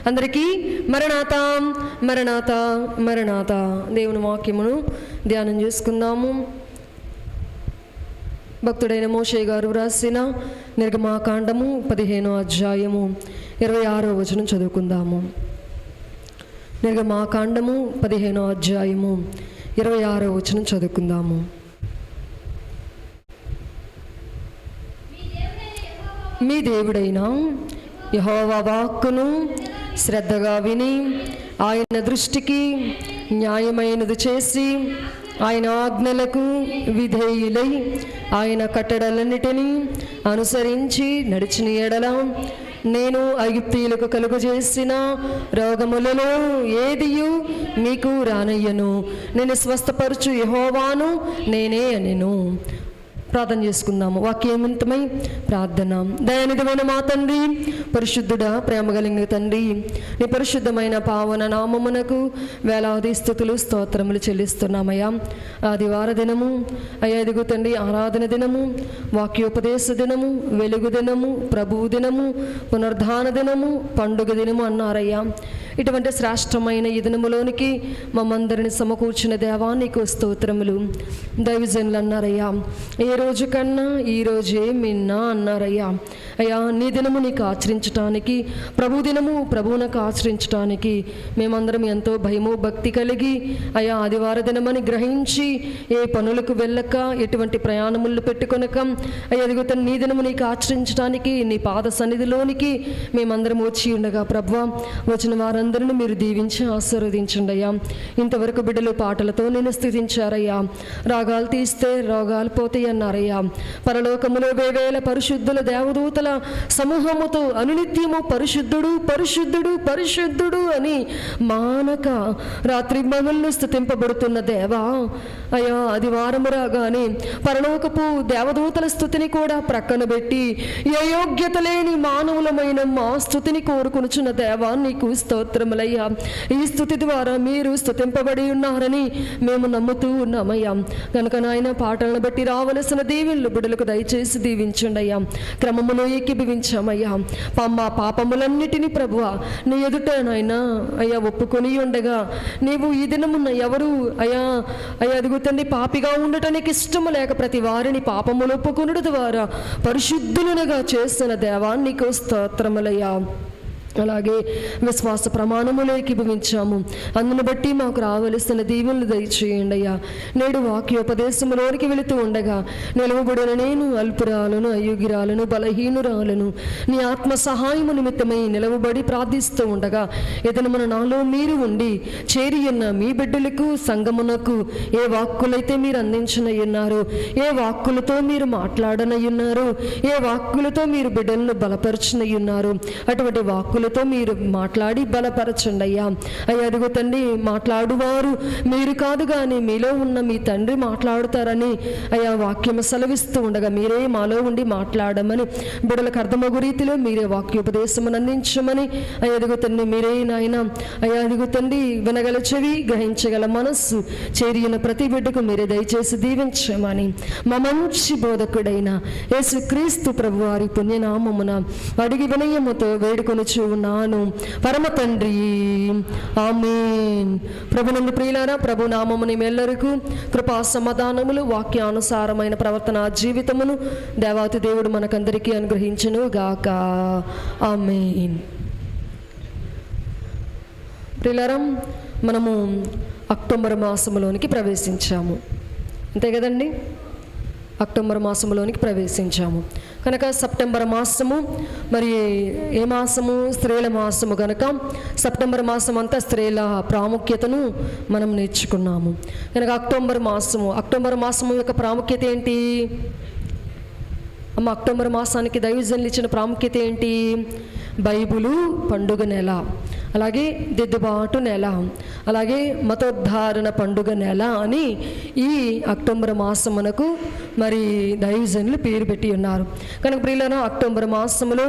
అందరికీ మరణాత మరణాత మరణాత. దేవుని వాక్యమును ధ్యానం చేసుకుందాము. భక్తుడైన మోషే గారు రాసిన నిర్గమాకాండము 15వ అధ్యాయము 26వ వచనం చదువుకుందాము. నిర్గమాకాండము 15వ అధ్యాయము 26వ వచనం చదువుకుందాము. మీ దేవుడైన యెహోవా వాక్కును శ్రద్ధగా విని ఆయన దృష్టికి న్యాయమైనది చేసి ఆయన ఆజ్ఞలకు విధేయులై ఆయన కట్టడలన్నిటినీ అనుసరించి నడిచిన ఎడల నేను ఐగుప్తీయులకు కలుగజేసిన రోగములలో ఏదియు మీకు రానయ్యను. నేను స్వస్థపరచు యెహోవాను నేనే అనెను. ప్రార్థన చేసుకుందాము. వాక్యమంతమై ప్రార్థన. దయానిధమైన మా తండ్రి, పరిశుద్ధుడా, ప్రేమ కలిగిన తండ్రి, నీ పరిశుద్ధమైన పావన నామమునకు వేలాది స్తుతులు స్తోత్రములు చెల్లిస్తున్నామయ్యా. ఆదివార దినము అయ్యా, ఇదిగో తండ్రి ఆరాధన దినము, వాక్యోపదేశ దినము, వెలుగు దినము, ప్రభువు దినము, పునరుద్ధాన దినము, పండుగ దినము అన్నారయ్యా. ఇటువంటి శ్రేష్టమైన ఈ దినములోనికి మమ్మందరిని సమకూర్చిన దేవా నీకు స్తోత్రములు. దైవజనులు అన్నారయ్యా, ఏ రోజు కన్నా ఈరోజే మిన్నా అన్నారయ్యా. అయ్యా, నీ దినము నీకు ఆచరించటానికి, ప్రభు దినము ప్రభువునకు ఆచరించటానికి మేమందరం ఎంతో భయము భక్తి కలిగి అయ్యా ఆదివార దినమని గ్రహించి ఏ పనులకు వెళ్ళక ఎటువంటి ప్రయాణములు పెట్టుకొనక అయ్యా అదిగో నీ దినము నీకు ఆచరించడానికి నీ పాద సన్నిధిలోనికి మేమందరం వచ్చి ఉండగా ప్రభువా, వచ్చిన వారందరినీ మీరు దీవించి ఆశీర్వదించండి అయ్యా. ఇంతవరకు బిడ్డలు పాటలతో నేను స్థుతించారయ్యా. రాగాలు తీస్తే రోగాలు పోతాయి అన్నారయ్యా. పరలోకములో వేవేల పరిశుద్ధుల దేవదూతల సమూహముతో అనునిత్యము పరిశుద్ధుడు పరిశుద్ధుడు పరిశుద్ధుడు అని మానక రాత్రి మగళ్ళు స్తుతింపబడుతున్న దేవా, అయ్యా ఆదివారము రాగానే పరలోకపు దేవదూతల స్తుతిని కూడా ప్రక్కన పెట్టి ఏ యోగ్యత లేని మానవులమైన మా స్తుతిని కోరుకొనుచున్న దేవా నీకు స్తోత్రములయ్యా. ఈ స్తుతి ద్వారా మీరు స్తుతింపబడి ఉన్నారని మేము నమ్ముతూ ఉన్నామయ్యా. కనుక నాయన పాటలను బట్టి రావలసిన దీవెనలు బిడ్డలకు దయచేసి దీవించండి అయ్యా. క్రమములో ఏకీభవించామయ్యా. మా పాపములన్నిటినీ ప్రభువా నీ ఎదుట నాయన అయ్యా ఒప్పుకొని ఉండగా నీవు ఈ దినమున్న ఎవరు అయ్యా అదుగుతండి పాపిగా ఉండటానికి ఇష్టము లేక ప్రతి వారిని పాపములు ఒప్పుకొనుట ద్వారా పరిశుద్ధులుగా చేస్తున్న దేవా నీకు స్తోత్రములయ్యా. అలాగే విశ్వాస ప్రమాణములు ఏకీభవించాము. అందును బట్టి మాకు రావలసిన దీవెనలు దయచేయండి అయ్యా. నేడు వాక్యోపదేశములోనికి వెళుతూ ఉండగా నిలవబడిన నేను అల్పురాలను, అయోగ్యురాలను, బలహీనురాలను నీ ఆత్మ సహాయము నిమిత్తమై నిలవబడి ప్రార్థిస్తూ ఉండగా ఏదైనా నాలో మీరు ఉండి చేరియున్న మీ బిడ్డలకు సంగమునకు ఏ వాక్కులైతే మీరు అందించనయ్యున్నారు, ఏ వాక్కులతో మీరు మాట్లాడనయ్యున్నారు, ఏ వాక్కులతో మీరు బిడ్డలను బలపరచనయ్యున్నారు, అటువంటి వాక్కులతో మీరు మాట్లాడి బలపరచండి అయ్యా. అయ్యా అడుగు తండ్రి, మాట్లాడువారు మీరు కాదు కానీ మీలో ఉన్న మీ తండ్రి మాట్లాడుతారని అయ్యా వాక్యము సెలవిస్తూ ఉండగా మీరే మాలో ఉండి మాట్లాడమని బిడ్డలకు అర్థమగు రీతిలో మీరే వాక్యోపదేశమును అందించమని అయ్యా అడుగు తండ్రి మీరే నాయన అయ్యా అడుగు తండ్రి వినగల చెవి, గ్రహించగల మనస్సు చేరిన ప్రతి బిడ్డకు మీరే దయచేసి దీవించమని మా మంచి బోధకుడైన యేసుక్రీస్తు ప్రభు వారి పుణ్యనామమున అడిగి వినయముతో వేడుకొనుచు నాను పరమ తండ్రి, ఆమేన్. ప్రభునందు ప్రియులారా, ప్రభు నామముని మెల్లరకు కృపా సమాధానములు వాక్యానుసారమైన ప్రవర్తన జీవితమును దేవాతి దేవుడు మనకందరికీ అనుగ్రహించును గాక, ఆమేన్. ప్రియులారా, మనము అక్టోబర్ మాసంలోనికి ప్రవేశించాము, అంతే కదండి. అక్టోబర్ మాసంలోనికి ప్రవేశించాము కనుక సెప్టెంబర్ మాసము మరి ఏ మాసము? స్త్రీల మాసము కనుక సెప్టెంబర్ మాసం అంతా స్త్రీల ప్రాముఖ్యతను మనం నేర్చుకున్నాము. కనుక అక్టోబర్ మాసము యొక్క ప్రాముఖ్యత ఏంటి అమ్మ? అక్టోబర్ మాసానికి దైవజనులు ఇచ్చిన ప్రాముఖ్యత ఏంటి? బైబిలు పండుగ నెల, అలాగే దిద్దుబాటు నెల, అలాగే మతోద్ధారణ పండుగ నెల అని ఈ అక్టోబర్ మాసమునకు మరి దైవజనులు పేరు పెట్టి ఉన్నారు. కనుక ప్రియులారా, అక్టోబర్ మాసములో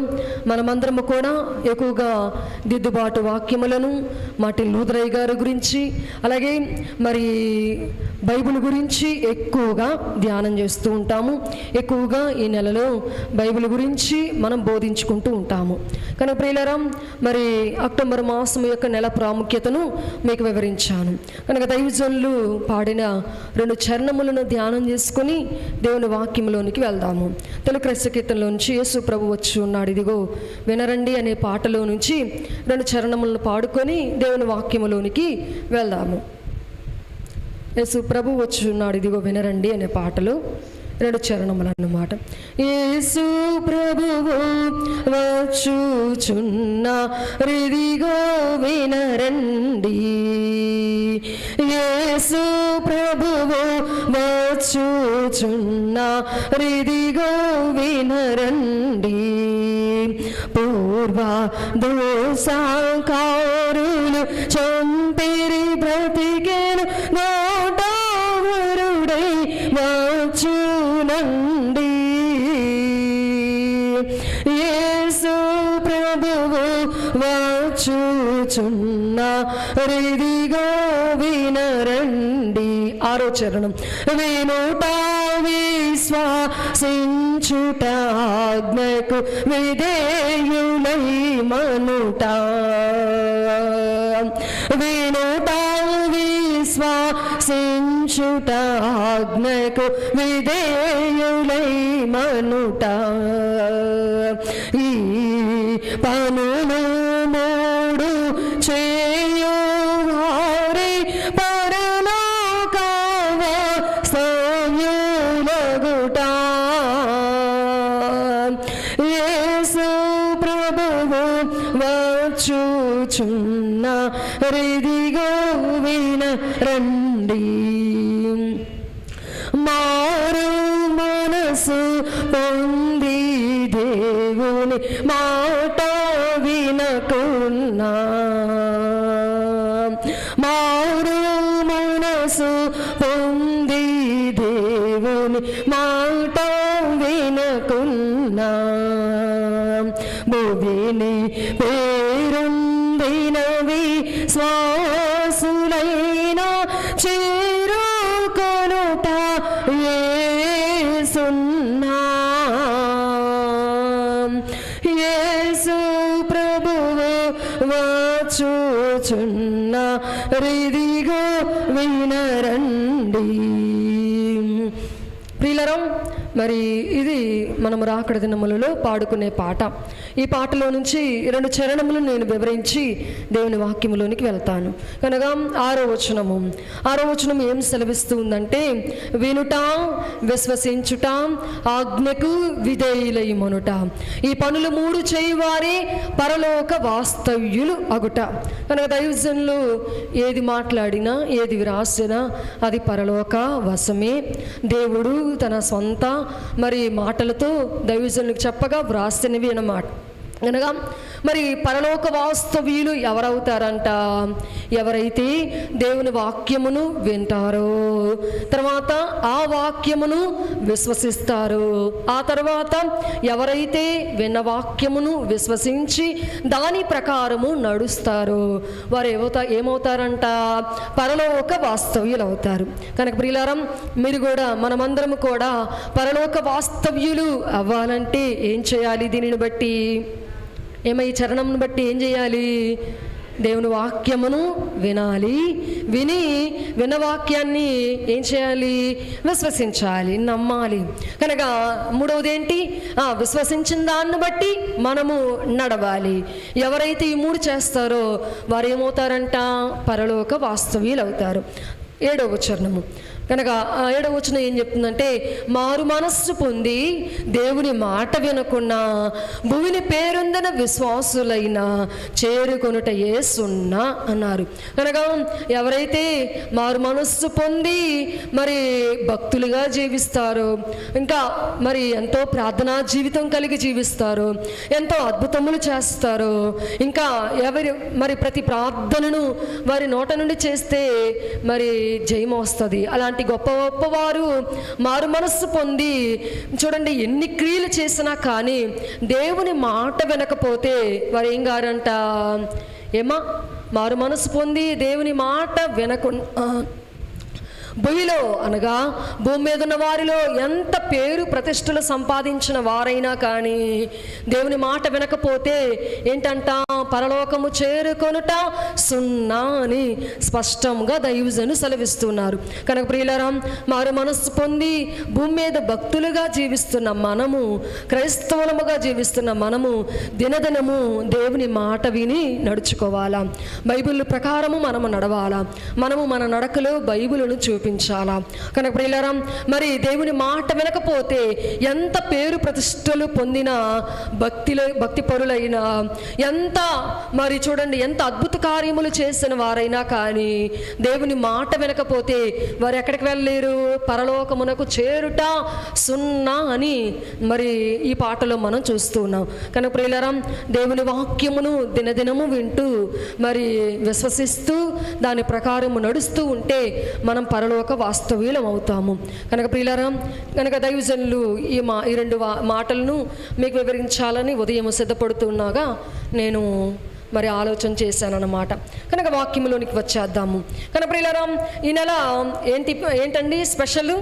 మనమందరము కూడా ఎక్కువగా దిద్దుబాటు వాక్యములను మార్టిన్ లూథర్ గారి గురించి అలాగే మరి బైబిల్ గురించి ఎక్కువగా ధ్యానం చేస్తూ ఉంటాము. ఎక్కువగా ఈ నెలలో బైబిల్ గురించి మనం బోధించుకుంటూ ఉంటాము. కనుక ప్రియులారా, మరి అక్టోబర్ మాసం యొక్క నెల ప్రాముఖ్యతను మీకు వివరించాను. కనుక దైవజనులు పాడిన 2 చరణములను ధ్యానం చేసుకుని దేవుని వాక్యంలోనికి వెళ్దాము. తెలుగు క్రైస్తవ కీర్తనలో నుంచి యేసు ప్రభు వచ్చి ఉన్నాడు ఇదిగో వినరండి అనే పాటలో నుంచి 2 చరణములను పాడుకొని దేవుని వాక్యములోనికి వెళ్దాము. యేసు ప్రభు వచ్చి ఉన్నాడు ఇదిగో వినరండి అనే పాటలో 2 చరణములు అన్నమాట. యేసు ప్రభువు వచ్చుచున్నారిదిగో వినరండి, యేసు ప్రభువు వచ్చుచున్నారిదిగో వినరండి. పూర్వ దోషకారులు చంపిరి బ్రతికెను నోటవరుడై వచ్చునండి, యేసు ప్రభువు వచ్చుచున్నారిదిగో వినరండి. 6వ చరణం. వినుట విశ్వాసించుట ఆజ్ఞకు విధేయులై మనుట, వినుట విశ్వాసించుట ఆజ్ఞకు విధేయులై మనుట. ఈ పనులు 3 చేయువారి పరలోక వాసయులగుట, యేసు ప్రభువు వచ్చుచున్నారిదిగో వినరండి. మారు మనసు పొంది దేవుని మాట వినకున్నా, మారు మనసు పొంది దేవుని మాట వినకున్నా, భూమిని పేరొందినవి శ్వాసులైన చేరుకొనుట యేసున్నా, యేసు ప్రభువు వచ్చుచున్నారిదిగో వినరండి. ప్రియులారా, మరి ఇది మనము రాకడ దినములలో పాడుకునే పాట. ఈ పాటలో నుంచి 2 చరణములను నేను వివరించి దేవుని వాక్యములోనికి వెళ్తాను. కనుక 6వ వచనము ఏం సెలవిస్తూ ఉందంటే, వినుట విశ్వసించుట ఆజ్ఞకు విధేయులై మనుట, ఈ పనులు 3 చేయువారే పరలోక వాస్తవ్యులు అగుట. కనుక దైవజనులు ఏది మాట్లాడినా ఏది వ్రాసినా అది పరలోక వశమే. దేవుడు తన సొంత మరి మాటలతో దైవజనులకు చెప్పగా వ్రాసినవి అన్నమాట. అనగా మరి పరలోక వాస్తవ్యులు ఎవరవుతారంట? ఎవరైతే దేవుని వాక్యమును వింటారో, తర్వాత ఆ వాక్యమును విశ్వసిస్తారో, ఆ తర్వాత ఎవరైతే విన్న వాక్యమును విశ్వసించి దాని ప్రకారము నడుస్తారో వారు ఏమవుతారంట? పరలోక వాస్తవ్యులు అవుతారు. కనుక ప్రియులారా, మీరు కూడా మనమందరం కూడా పరలోక వాస్తవ్యులు అవ్వాలంటే ఏం చేయాలి? దీనిని బట్టి ఈ చరణంను బట్టి ఏం చేయాలి? దేవుని వాక్యమును వినాలి. విన్న వాక్యాన్ని ఏం చేయాలి? విశ్వసించాలి, నమ్మాలి. కనుక 3వది ఏంటి? విశ్వసించిన దాన్ని బట్టి మనము నడవాలి. ఎవరైతే ఈ 3 చేస్తారో వారు ఏమవుతారంట? పరలోక వాస్తవ్యులు అవుతారు. 7వ వచనము. కనుక 7వ వచనం ఏం చెప్తుందంటే, మారు మనస్సు పొంది దేవుని మాట వినకున్నా భూమిని పేరొందిన విశ్వాసులైన చేరుకొనుట యేసున్నా అన్నారు. కనుక ఎవరైతే మారు మనస్సు పొంది మరి భక్తులుగా జీవిస్తారో, ఇంకా మరి ఎంతో ప్రార్థనా జీవితం కలిగి జీవిస్తారో, ఎంతో అద్భుతములు చేస్తారో, ఇంకా మరి ప్రతి ప్రార్థనను వారి నోట నుండి చేస్తే మరి జయం వస్తుంది. అలాంటి గొప్ప గొప్పవారు మారు మనస్సు పొంది చూడండి, ఎన్ని క్రియలు చేసినా కానీ దేవుని మాట వినకపోతే వారు ఏం గారంట? మారు మనస్సు పొంది దేవుని మాట భూమిలో అనగా భూమి మీద ఉన్న వారిలో ఎంత పేరు ప్రతిష్టలు సంపాదించిన వారైనా కానీ దేవుని మాట వినకపోతే ఏంటంట, పరలోకము చేరుకొనుట సున్నా అని స్పష్టంగా దైవజనులు సెలవిస్తున్నారు. కనుక ప్రియులారా, మారు మనస్సు పొంది భూమి మీద భక్తులుగా జీవిస్తున్న మనము, క్రైస్తవులముగా జీవిస్తున్న మనము దినదినము దేవుని మాట విని నడుచుకోవాలా. బైబిల్ ప్రకారము మనము నడవాలా. మనము మన నడకలో బైబిలును చూపించాలా. కనుక ప్రియులారా, మరి దేవుని మాట వినకపోతే ఎంత పేరు ప్రతిష్టలు పొందిన భక్తి పరులైనా, ఎంత మరి చూడండి ఎంత అద్భుత కార్యములు చేసిన వారైనా కానీ దేవుని మాట వినకపోతే వారు ఎక్కడికి వెళ్ళలేరు, పరలోకమునకు చేరుట సున్నా అని మరి ఈ పాటలో మనం చూస్తూ ఉన్నాం. కనుక ప్రియులారా, దేవుని వాక్యమును దినదినము వింటూ మరి విశ్వసిస్తూ దాని ప్రకారము నడుస్తూ ఉంటే మనం పరలోక వాస్తవ్యులం అవుతాము. కనుక ప్రియులారా, కనుక దైవజనులు ఈ రెండు మాటలను మీకు వివరించాలని ఉదయం సిద్ధపడుతున్నాగా నేను మరి ఆలోచన చేశానన్నమాట. కనుక వాక్యంలోనికి వచ్చేద్దాము. కనుక ప్రియులారా, ఈ నెల ఏంటండి స్పెషల్?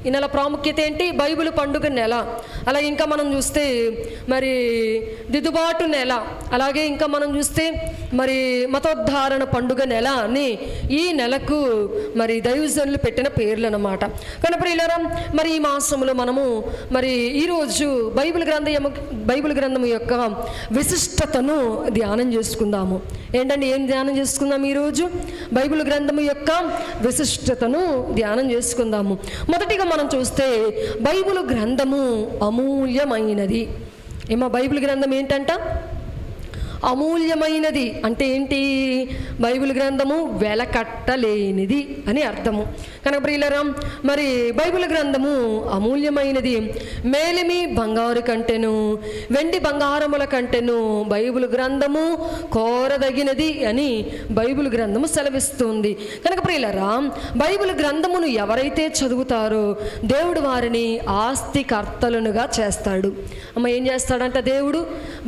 ఈ నెల ప్రాముఖ్యత ఏంటి? బైబిల్ పండుగ నెల. అలాగే ఇంకా మనం చూస్తే మరి దిద్దుబాటు నెల, అలాగే ఇంకా మనం చూస్తే మరి మతోద్ధారణ పండుగ నెల అని ఈ నెలకు మరి దైవజనులు పెట్టిన పేర్లు అన్నమాట. కనుక ప్రియులారా, మరి ఈ మాసంలో మనము మరి ఈరోజు బైబిల్ గ్రంథము యొక్క విశిష్టతను ధ్యానం చేసుకుందాము. ఏంటండి, ఏం ధ్యానం చేసుకుందాం ఈరోజు? బైబిల్ గ్రంథము యొక్క విశిష్టతను ధ్యానం చేసుకుందాము. మొదటిగా మనం చూస్తే బైబిల్ గ్రంథము అమూల్యమైనది. బైబిల్ గ్రంథం ఏంటంట? అమూల్యమైనది అంటే ఏంటి? బైబిల్ గ్రంథము వెలకట్టలేనిది అని అర్థము. కనుక ప్రియులారా, మరి బైబిల్ గ్రంథము అమూల్యమైనది. మేలిమి బంగారు కంటెను, వెండి బంగారముల కంటెను బైబిల్ గ్రంథము కోరదగినది అని బైబిల్ గ్రంథము సెలవిస్తుంది. కనుక ప్రియులారా, బైబిల్ గ్రంథమును ఎవరైతే చదువుతారో దేవుడు వారిని ఆస్తికర్తలుగా చేస్తాడు. ఏం చేస్తాడంట దేవుడు?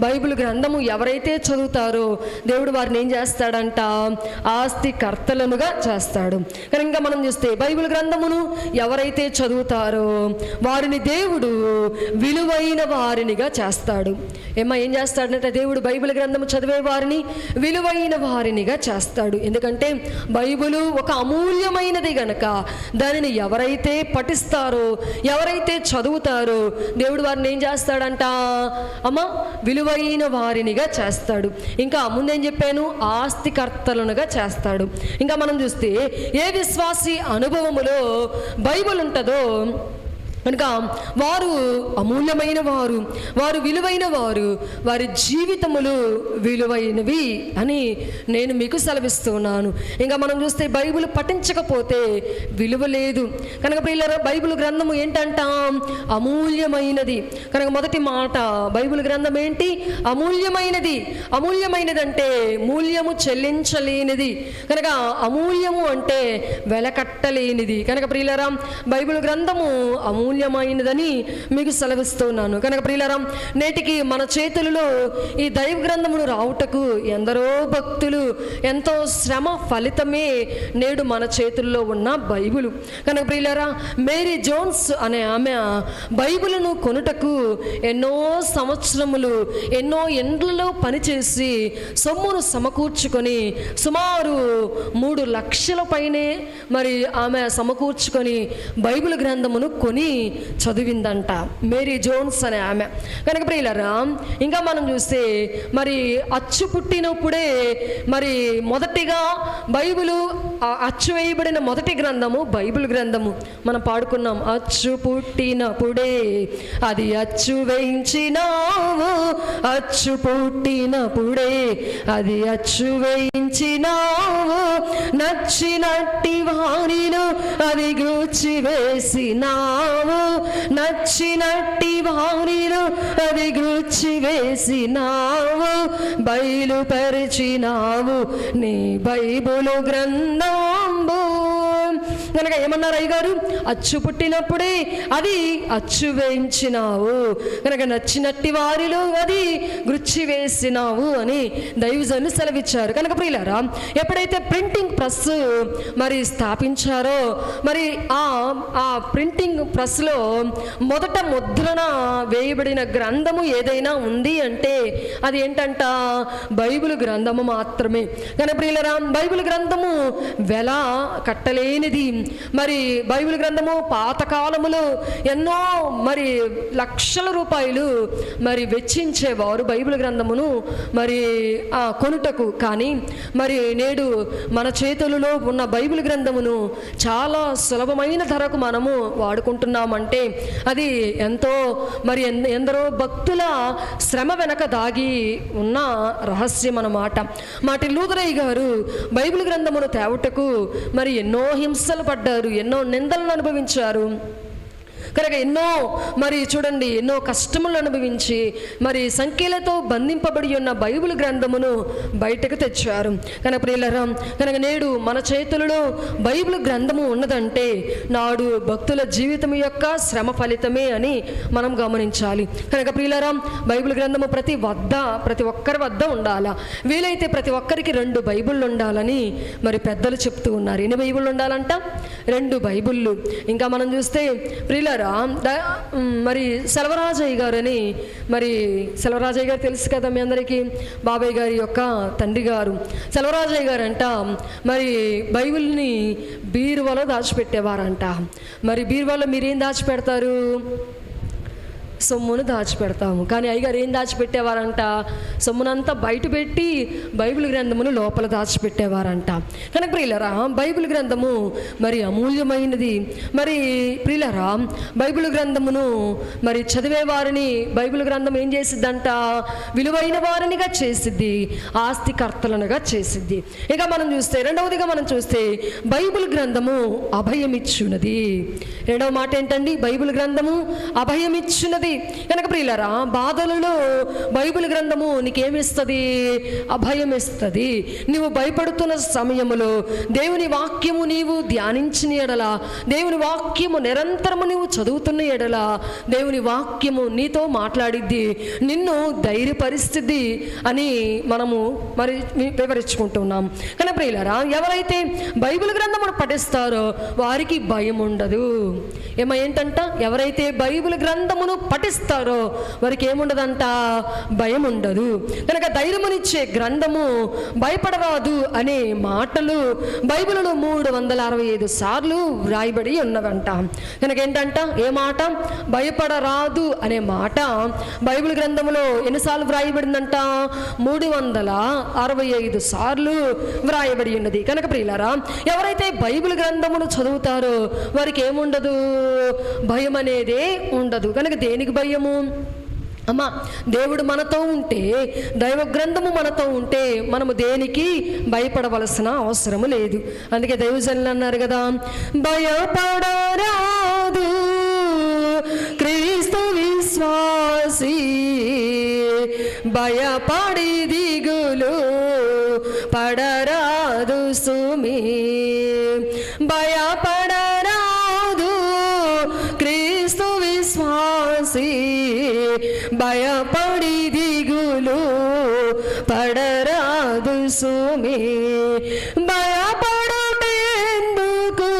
బైబిల్ గ్రంథము ఎవరైతే చదువుతారో దేవుడు వారిని ఏం చేస్తాడంట? ఆస్తికర్తలుగా చేస్తాడు. కానీ ఇంకా మనం చూస్తే బైబిల్ గ్రంథమును ఎవరైతే చదువుతారో వారిని దేవుడు విలువైన వారినిగా చేస్తాడు. ఏం చేస్తాడంటే దేవుడు బైబిల్ గ్రంథము చదివే వారిని విలువైన వారినిగా చేస్తాడు. ఎందుకంటే బైబిలు ఒక అమూల్యమైనది గనక దానిని ఎవరైతే పఠిస్తారో, ఎవరైతే చదువుతారో దేవుడు వారిని ఏం చేస్తాడంట? విలువైన వారినిగా చేస్తాడు. ఇంకా ముందేం చెప్పాను? ఆస్తికర్తలుగా చేస్తాడు. ఇంకా మనం చూస్తే ఏ విశ్వాసి అనుభవములో బైబిల్ ఉంటుందో కనుక వారు అమూల్యమైన వారు, వారు విలువైన వారు, వారి జీవితములు విలువైనవి అని నేను మీకు సెలవిస్తున్నాను. ఇంకా మనం చూస్తే బైబిల్ పఠించకపోతే విలువ లేదు. కనుక బైబిల్ గ్రంథము ఏంటంట? అమూల్యమైనది. కనుక మొదటి మాట, బైబిల్ గ్రంథం ఏంటి? అమూల్యమైనది. అమూల్యమైనది అంటే మూల్యము చెల్లించలేనిది. కనుక అమూల్యము అంటే వెలకట్టలేనిది. కనుక ప్రియులారా, బైబిల్ గ్రంథము అమూల్యమైనదని మీకు సెలవిస్తున్నాను. కనుక ప్రియులారా, నేటికి మన చేతులలో ఈ దైవ గ్రంథమును రావుటకు ఎందరో భక్తులు ఎంతో శ్రమ ఫలితమే నేడు మన చేతుల్లో ఉన్న బైబిలు. కనుక ప్రియులారా, మేరీ జోన్స్ అనే ఆమె బైబిలును కొనుటకు ఎన్నో సంవత్సరములు, ఎన్నో ఎండ్లలో పనిచేసి సొమ్మును సమకూర్చుకొని సుమారు 3 లక్షల పైనే మరి ఆమె సమకూర్చుకొని బైబిల్ గ్రంథమును కొని చదివిందంట, మేరీ జోన్స్ అనే ఆమె. కనుక ప్రియులారా, ఇంకా మనం చూస్తే మరి అచ్చు పుట్టినప్పుడే మరి మొదటిగా బైబిలు అచ్చు వేయబడిన మొదటి గ్రంథము బైబిల్ గ్రంథము. మనం పాడుకున్నాం, అచ్చు పుట్టినప్పుడే అది అచ్చు వేయించినావు, అచ్చు పుట్టినప్పుడే అది అచ్చు వేయించినావు, నచ్చినట్టి వారిను అది గూర్చి వేసినావు, నచ్చినట్టి వారిను అది గూర్చి వేసినావు, బయలుపరిచినావు నీ బైబిలు గ్రంథంబు. కనుక ఏమన్నారు అయ్యగారు? అచ్చు పుట్టినప్పుడే అది అచ్చు వేయించినావు, కనుక నచ్చినట్టి వారిలో అది గుచ్చి వేసినావు అని దైవజనులు సెలవిచ్చారు. కనుక ప్రియులారా, ఎప్పుడైతే ప్రింటింగ్ ప్రెస్ మరి స్థాపించారో, మరి ఆ ప్రింటింగ్ ప్రెస్లో మొదట ముద్రణ వేయబడిన గ్రంథము ఏదైనా ఉంది అంటే అది ఏంటంట? బైబిల్ గ్రంథము మాత్రమే. కనుక ప్రియులారా, బైబిల్ గ్రంథము వెల కట్టలేనిది. మరి బైబిల్ గ్రంథము పాతకాలములో ఎన్నో మరి లక్షల రూపాయలు మరి వెచ్చించేవారు బైబిల్ గ్రంథమును మరి కొనుటకు. కానీ మరి నేడు మన చేతులలో ఉన్న బైబిల్ గ్రంథమును చాలా సులభమైన ధరకు మనము వాడుకుంటున్నామంటే అది ఎంతో మరి ఎందరో భక్తుల శ్రమ వెనక దాగి ఉన్న రహస్యం అన్నమాట. మార్టిన్ లూథర్ గారు బైబిల్ గ్రంథమును తేవటకు మరి ఎన్నో హింసలు పడ్డారు, ఎన్నో నిందలను అనుభవించారు. కనుక ఎన్నో మరి చూడండి, ఎన్నో కష్టములు అనుభవించి మరి సంఖ్యలతో బంధింపబడి ఉన్న బైబిల్ గ్రంథమును బయటకు తెచ్చారు. కనుక ప్రియులారా, కనుక నేడు మన చేతులలో బైబిల్ గ్రంథము ఉన్నదంటే నాడు భక్తుల జీవితం యొక్క శ్రమ ఫలితమే అని మనం గమనించాలి. కనుక ప్రియులారా, బైబిల్ గ్రంథము ప్రతి ఒక్కరి వద్ద ఉండాలా. వీలైతే ప్రతి ఒక్కరికి 2 బైబిళ్ళు ఉండాలని మరి పెద్దలు చెప్తూ ఉన్నారు. ఎన్ని బైబిళ్ళు ఉండాలంట? 2 బైబిళ్ళు. ఇంకా మనం చూస్తే ప్రియులారా, మరి సెల్వరాజయ్య గారు అని, మరి సెల్వరాజయ్య గారు తెలుసు కదా మీ అందరికీ, బాబాయ్ గారి యొక్క తండ్రి గారు. సెల్వరాజయ్య గారు అంట మరి బైబిల్ని బీరువాలో దాచిపెట్టేవారంట. మరి బీరువాలో మీరేం దాచిపెడతారు? సొమ్మును దాచిపెడతాము. కానీ అయ్యగారు ఏం దాచిపెట్టేవారంట? సొమ్మునంతా బయట పెట్టి బైబిల్ గ్రంథమును లోపల దాచిపెట్టేవారంట. కనుక ప్రియులరా, బైబిల్ గ్రంథము మరి అమూల్యమైనది. మరి ప్రియులరా, బైబిల్ గ్రంథమును మరి చదివే వారిని బైబిల్ గ్రంథం ఏం చేసిద్దంట? విలువైన వారినిగా చేసిద్ది, ఆస్తికర్తలనుగా చేసిద్ది. ఇక మనం చూస్తే రెండవదిగా మనం చూస్తే బైబిల్ గ్రంథము అభయమిచ్చున్నది. రెండవ మాట ఏంటండి? బైబిల్ గ్రంథము అభయమిచ్చున్నది. కనుక ప్రియులారా, బాధలలో బైబిల్ గ్రంథము నీకేమిస్తుంది? అభయం ఇస్తుంది. నీవు భయపడుతున్న సమయములో దేవుని వాక్యము నీవు ధ్యానించిన ఎడల, దేవుని వాక్యము నిరంతరము నీవు చదువుతున్న ఎడల దేవుని వాక్యము నీతో మాట్లాడిద్ది, నిన్ను ధైర్యపరిస్థితి అని మనము మరి వివరించుకుంటున్నాం. కనుక ప్రియులారా, ఎవరైతే బైబిల్ గ్రంథమును పఠిస్తారో వారికి భయం ఉండదు. ఏంటంట? ఎవరైతే బైబిల్ గ్రంథమును పఠిస్తారో వారికి ఏముండదంట? భయం ఉండదు. కనుక ధైర్యమునిచ్చే గ్రంథము, భయపడరాదు అనే మాటలు బైబిల్లో 365 సార్లు వ్రాయబడి ఉన్నవంట. కనుక ఏంటంట? ఏ మాట? భయపడరాదు అనే మాట బైబిల్ గ్రంథములో ఎన్నిసార్లు వ్రాయబడిందంట? 365 సార్లు వ్రాయబడి ఉన్నది. కనుక ప్రియులారా, ఎవరైతే బైబిల్ గ్రంథమును చదువుతారో వారికి ఏముండదు? భయం అనేదే ఉండదు. కనుక దేనికి భయము? అమ్మా, దేవుడు మనతో ఉంటే, దైవ గ్రంథము మనతో ఉంటే మనము దేనికి భయపడవలసిన అవసరము లేదు. అందుకే దైవజనులు అన్నారు కదా, భయపడరాదు క్రీస్తు విశ్వాసి, భయపడి దిగులు పడరాదు సుమి, భయపడరాదు క్రీస్తు విశ్వాసి, భయపడి దిగులు పడరాదు సుమి. భయపడుటెందుకు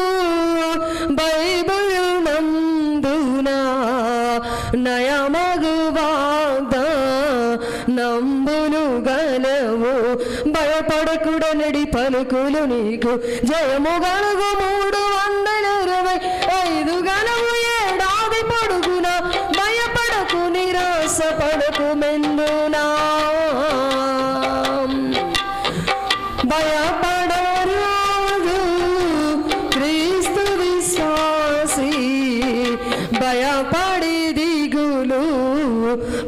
బైబిల్ నందున నయమగు వాగ్దానములు గలవు, భయపడకుడనడి పలుకులు నీకు జయము గలుగు. 325 గలవు ఏడాది పొడుగున, భయపడకు నిరాశపడకు మెందునా. భయపడరాదు క్రీస్తు విశ్వాసి, భయపడి దిగులు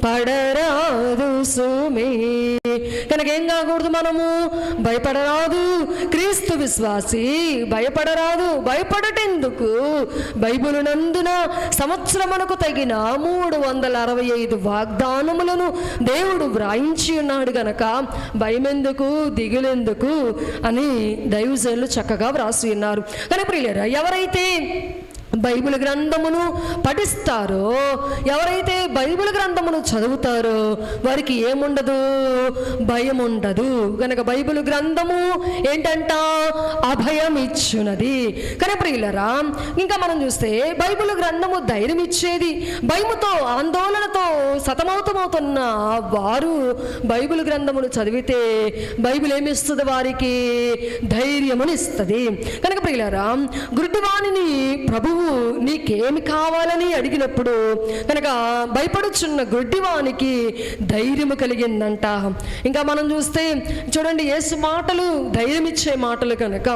పడరాదు సుమి. కనుక ఏం కాకూడదు? మనము భయపడరాదు. క్రీస్తు విశ్వాసి భయపడరాదు. భయపడటెందుకు? బైబిల్ నందున సంవత్సరమునకు తగిన 365 వాగ్దానములను దేవుడు వ్రాయించి ఉన్నాడు గనక భయమెందుకు, దిగులెందుకు అని దైవజనులు చక్కగా వ్రాసి ఉన్నారు. కానీ ప్రియులారా, ఎవరైతే బైబిల్ గ్రంథమును పఠిస్తారో, ఎవరైతే బైబిల్ గ్రంథమును చదువుతారో వారికి ఏముండదు? భయం ఉండదు. కనుక బైబిల్ గ్రంథము ఏంటంట? అభయం ఇచ్చున్నది. కానీ ప్రియులరా, ఇంకా మనం చూస్తే బైబిల్ గ్రంథము ధైర్యం ఇచ్చేది. భయముతో, ఆందోళనతో సతమతమవుతున్న వారు బైబిల్ గ్రంథమును చదివితే బైబిల్ ఏమిస్తుంది? వారికి ధైర్యమునిస్తుంది. కనుక ప్రియులరా, గుడ్డివాణిని ప్రభువు నీకేమి కావాలని అడిగినప్పుడు కనుక భయపడుచున్న గుడ్డివానికి ధైర్యము కలిగిందంట. ఇంకా మనం చూస్తే చూడండి, యేసు మాటలు ధైర్యం ఇచ్చే మాటలు కనుక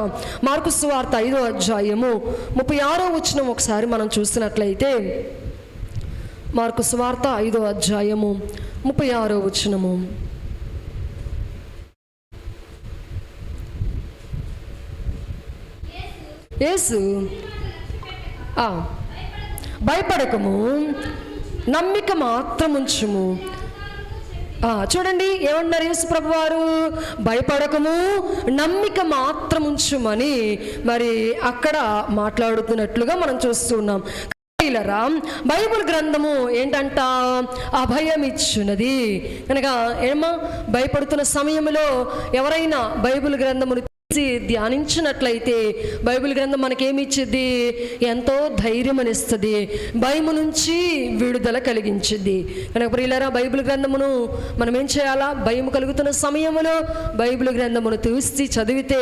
మార్కు సువార్త 5వ అధ్యాయము 36వ వచనం ఒకసారి మనం చూసినట్లయితే, మార్కు సువార్త 5వ అధ్యాయము 36వ వచనము. యేసు భయపడకము, నమ్మిక మాత్రముంచుము. చూడండి ఏమన్నారు యేసు ప్రభు వారు? భయపడకము, నమ్మిక మాత్రముంచుమని మరి అక్కడ మాట్లాడుతున్నట్లుగా మనం చూస్తున్నాం. బైబిల్ గ్రంథము ఏంటంట? అభయం ఇచ్చున్నది. కనుక ఏమో భయపడుతున్న సమయంలో ఎవరైనా బైబిల్ గ్రంథమును ధ్యానించినట్లయితే బైబిల్ గ్రంథం మనకేమిచ్చిద్ది? ఎంతో ధైర్యం అనిస్తుంది, భయము నుంచి విడుదల కలిగించిద్ది. కనుక ప్రియులారా, బైబిల్ గ్రంథమును మనం ఏం చేయాలా? భయం కలుగుతున్న సమయంలో బైబిల్ గ్రంథమును తీసి చదివితే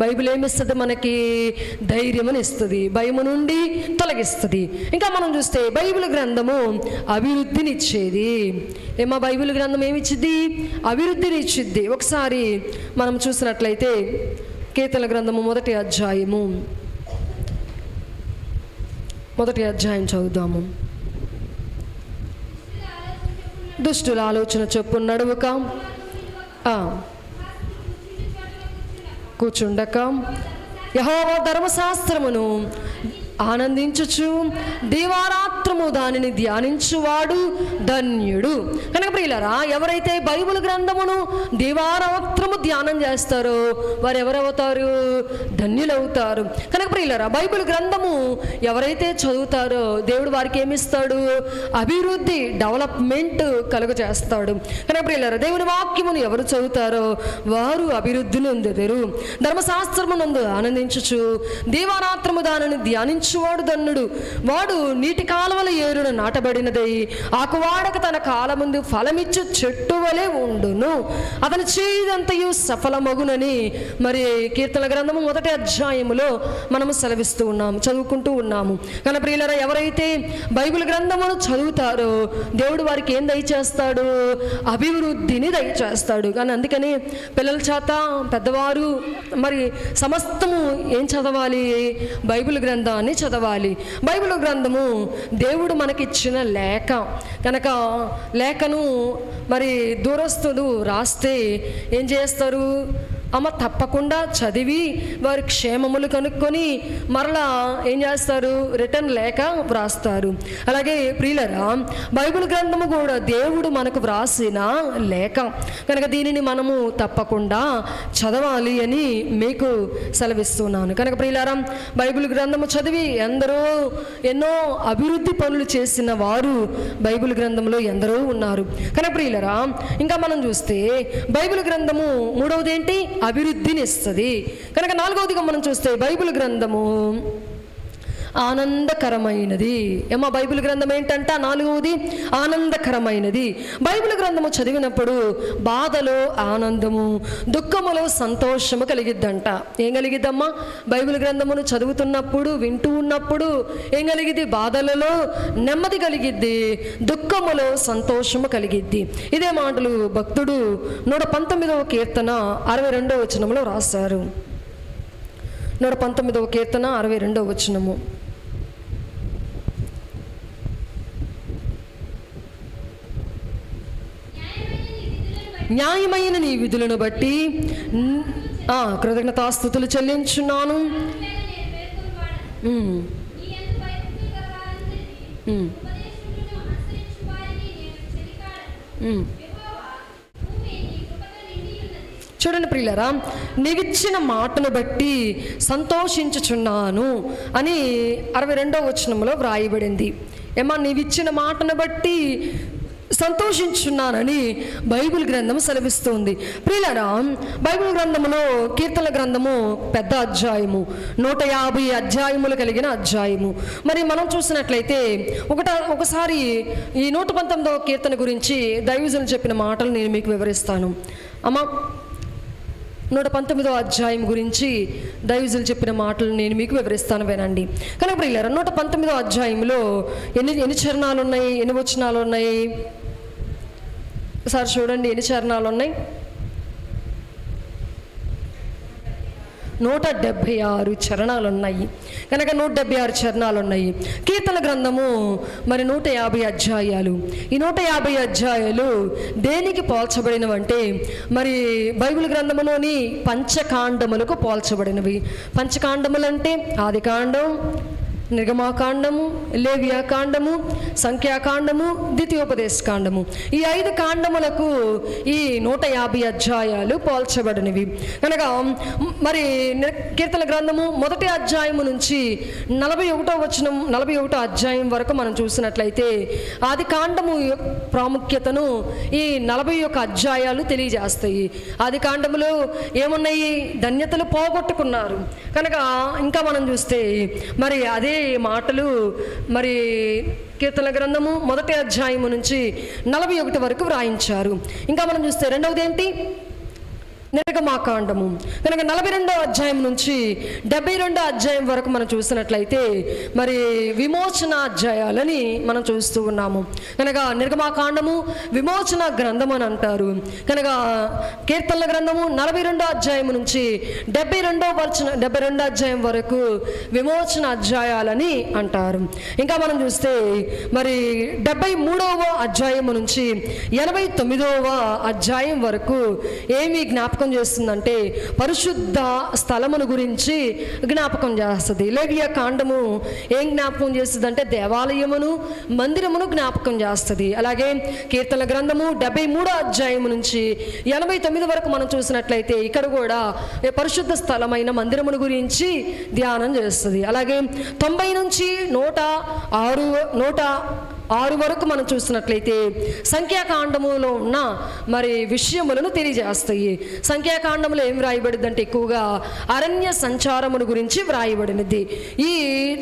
బైబిల్ ఏమిస్తుంది? మనకి ధైర్యం ఇస్తుంది, భయము నుండి తొలగిస్తుంది. ఇంకా మనం చూస్తే బైబిల్ గ్రంథము అభివృద్ధినిచ్చేది. ఏమో బైబిల్ గ్రంథం ఏమిచ్చిద్ది? అభివృద్ధినిచ్చిద్ది. ఒకసారి మనం చూసినట్లయితే కీర్తనల గ్రంథము 1వ అధ్యాయము 1వ అధ్యాయం చదువుదాము. దుష్టుల ఆలోచన చొప్పున నడువక, కూర్చుండక, యెహోవా ధర్మశాస్త్రమును ఆనందించుచు దీవారాత్రము దానిని ధ్యానించువాడు ధన్యుడు. కనుక ప్రియులారా, ఎవరైతే బైబిల్ గ్రంథమును దీవారాత్రము ధ్యానం చేస్తారో వారు ఎవరవుతారు? ధన్యులవుతారు. కనుక ప్రియులారా, బైబిల్ గ్రంథము ఎవరైతే చదువుతారో దేవుడు వారికి ఏమిస్తాడు? అభివృద్ధి, డెవలప్మెంట్ కలుగజేస్తాడు. కనుక ప్రియులారా, దేవుని వాక్యమును ఎవరు చదువుతారో వారు అభివృద్ధిని పొందెదరు. ధర్మశాస్త్రమునందు ఆనందించుచు దీవారాత్రము దానిని ధ్యానించు వాడు ధన్యుడు. వాడు నీటి కాలువల ఏరును నాటబడినదై ఆకువాడక తన కాలముందు ఫలమిచ్చు చెట్టు వలె ఉండును, అతని చేయదంతయు సఫలమగునని మరి కీర్తన గ్రంథము 1వ అధ్యాయములో మనము సెలవిస్తూ ఉన్నాము, చదువుకుంటూ ఉన్నాము. కానీ ప్రియులారా, ఎవరైతే బైబిల్ గ్రంథమును చదువుతారో దేవుడు వారికి ఏం దయచేస్తాడు? అభివృద్ధిని దయచేస్తాడు. కానీ అందుకని పిల్లల చేత పెద్దవారు మరి సమస్తము ఏం చదవాలి? బైబిల్ గ్రంథాన్ని చదవాలి. బైబిల్ గ్రంథము దేవుడు మనకిచ్చిన లేఖ కనుక లేఖను మరి దూరస్తులు రాస్తే ఏం చేస్తారు? అమ్మ తప్పకుండా చదివి వారి క్షేమములు కనుక్కొని మరలా ఏం చేస్తారు? రిటర్న్ లేఖ వ్రాస్తారు. అలాగే ప్రియులరా, బైబిల్ గ్రంథము కూడా దేవుడు మనకు వ్రాసిన లేఖ కనుక దీనిని మనము తప్పకుండా చదవాలి అని మీకు సెలవిస్తున్నాను. కనుక ప్రియులారా, బైబిల్ గ్రంథము చదివి ఎన్నో అభివృద్ధి పనులు చేసిన వారు బైబిల్ గ్రంథంలో ఎందరో ఉన్నారు. కనుక ప్రియులరా, ఇంకా మనం చూస్తే బైబిల్ గ్రంథము మూడవది ఏంటి? అభివృద్ధిని ఇస్తుంది. కనుక 4వదిగా మనం చూస్తే బైబిల్ గ్రంథము ఆనందకరమైనది. ఏమో బైబిల్ గ్రంథం ఏంటంట? 4వది ఆనందకరమైనది. బైబిల్ గ్రంథము చదివినప్పుడు బాధలో ఆనందము, దుఃఖములో సంతోషము కలిగిద్దంట. ఏం కలిగిద్దమ్మా? బైబిల్ గ్రంథమును చదువుతున్నప్పుడు, వింటూ ఉన్నప్పుడు ఏం కలిగిద్ది? బాధలలో నెమ్మది కలిగిద్ది, దుఃఖములో సంతోషము కలిగిద్ది. ఇదే మాటలు భక్తుడు 119వ కీర్తన 62వ వచనంలో రాశారు. 119వ కీర్తన 62వ వచనము. న్యాయమైన నీ విధులను బట్టి కృతజ్ఞతాస్తుతులు చెల్లించున్నాను. చూడండి ప్రియులారా, నీవిచ్చిన మాటను బట్టి సంతోషించుచున్నాను అని 62వ వచనంలో వ్రాయబడింది. ఏమా, నీవిచ్చిన మాటను బట్టి సంతోషించున్నానని బైబిల్ గ్రంథం సెలవిస్తుంది. ప్రియులారా, బైబిల్ గ్రంథములో కీర్తన గ్రంథము పెద్ద అధ్యాయము, 150 అధ్యాయములు కలిగిన అధ్యాయము. మరి మనం చూసినట్లయితే ఒకసారి ఈ 119వ కీర్తన గురించి దైవజనులు చెప్పిన మాటలు నేను మీకు వివరిస్తాను. అమ్మా, 119వ అధ్యాయం గురించి దైవజనులు చెప్పిన మాటలు నేను మీకు వివరిస్తాను, వినండి. కనుక ప్రియులారా, 119వ అధ్యాయంలో ఎన్ని చరణాలు ఉన్నాయి, ఎన్ని వచనాలు ఉన్నాయి? ఒకసారి చూడండి, ఎన్ని చరణాలు ఉన్నాయి? 176 చరణాలు ఉన్నాయి. కనుక 176 చరణాలు ఉన్నాయి. కీర్తన గ్రంథము మరి 150 అధ్యాయాలు. ఈ 150 అధ్యాయాలు దేనికి పోల్చబడినవంటే మరి బైబిల్ గ్రంథములోని పంచకాండములకు పోల్చబడినవి. పంచకాండములు అంటే ఆదికాండం, నిర్గమాకాండము, లేవియాకాండము, సంఖ్యాకాండము, ద్వితీయోపదేశకాండము. ఈ 5 కాండములకు ఈ 150 అధ్యాయాలు పోల్చబడినవి. కనుక మరి కీర్తన గ్రంథము 1వ అధ్యాయము నుంచి 41వ అధ్యాయం వరకు మనం చూసినట్లయితే ఆది కాండము ప్రాముఖ్యతను ఈ 41 అధ్యాయాలు తెలియజేస్తాయి. ఆది కాండములో ఏమున్నాయి? ధన్యతలు పోగొట్టుకున్నారు. కనుక ఇంకా మనం చూస్తే మరి అదే మాటలు మరి కీర్తన గ్రంథము 1వ అధ్యాయము నుంచి 41 వరకు వ్రాయించారు. ఇంకా మనం చూస్తే రెండవది ఏంటి? నిర్గమాకాండము. కనుక 42వ అధ్యాయం నుంచి 72వ అధ్యాయం వరకు మనం చూసినట్లయితే మరి విమోచన అధ్యాయాలని మనం చూస్తూ ఉన్నాము. కనుక నిర్గమాకాండము విమోచన గ్రంథం అని అంటారు. కనుక కీర్తనల గ్రంథము 42వ అధ్యాయం నుంచి 72వ అధ్యాయం వరకు విమోచన అధ్యాయాలని అంటారు. ఇంకా మనం చూస్తే మరి 73వ అధ్యాయం నుంచి 89వ అధ్యాయం వరకు ఏమి జ్ఞాపకం చేస్తుందంటే పరిశుద్ధ స్థలమును గురించి జ్ఞాపకం చేస్తుంది. లేవియా కాండము ఏం జ్ఞాపకం చేస్తుంది అంటే దేవాలయమును, మందిరమును జ్ఞాపకం చేస్తుంది. అలాగే కీర్తన గ్రంథము 73వ అధ్యాయం నుంచి 89 వరకు మనం చూసినట్లయితే ఇక్కడ కూడా పరిశుద్ధ స్థలమైన మందిరమును గురించి ధ్యానం చేస్తుంది. అలాగే 90 నుంచి 106 వరకు మనం చూసినట్లయితే సంఖ్యాకాండములో ఉన్న మరి విషయములను తెలియజేస్తాయి. సంఖ్యాకాండములో ఏం వ్రాయబడింది అంటే ఎక్కువగా అరణ్య సంచారమును గురించి వ్రాయబడినది. ఈ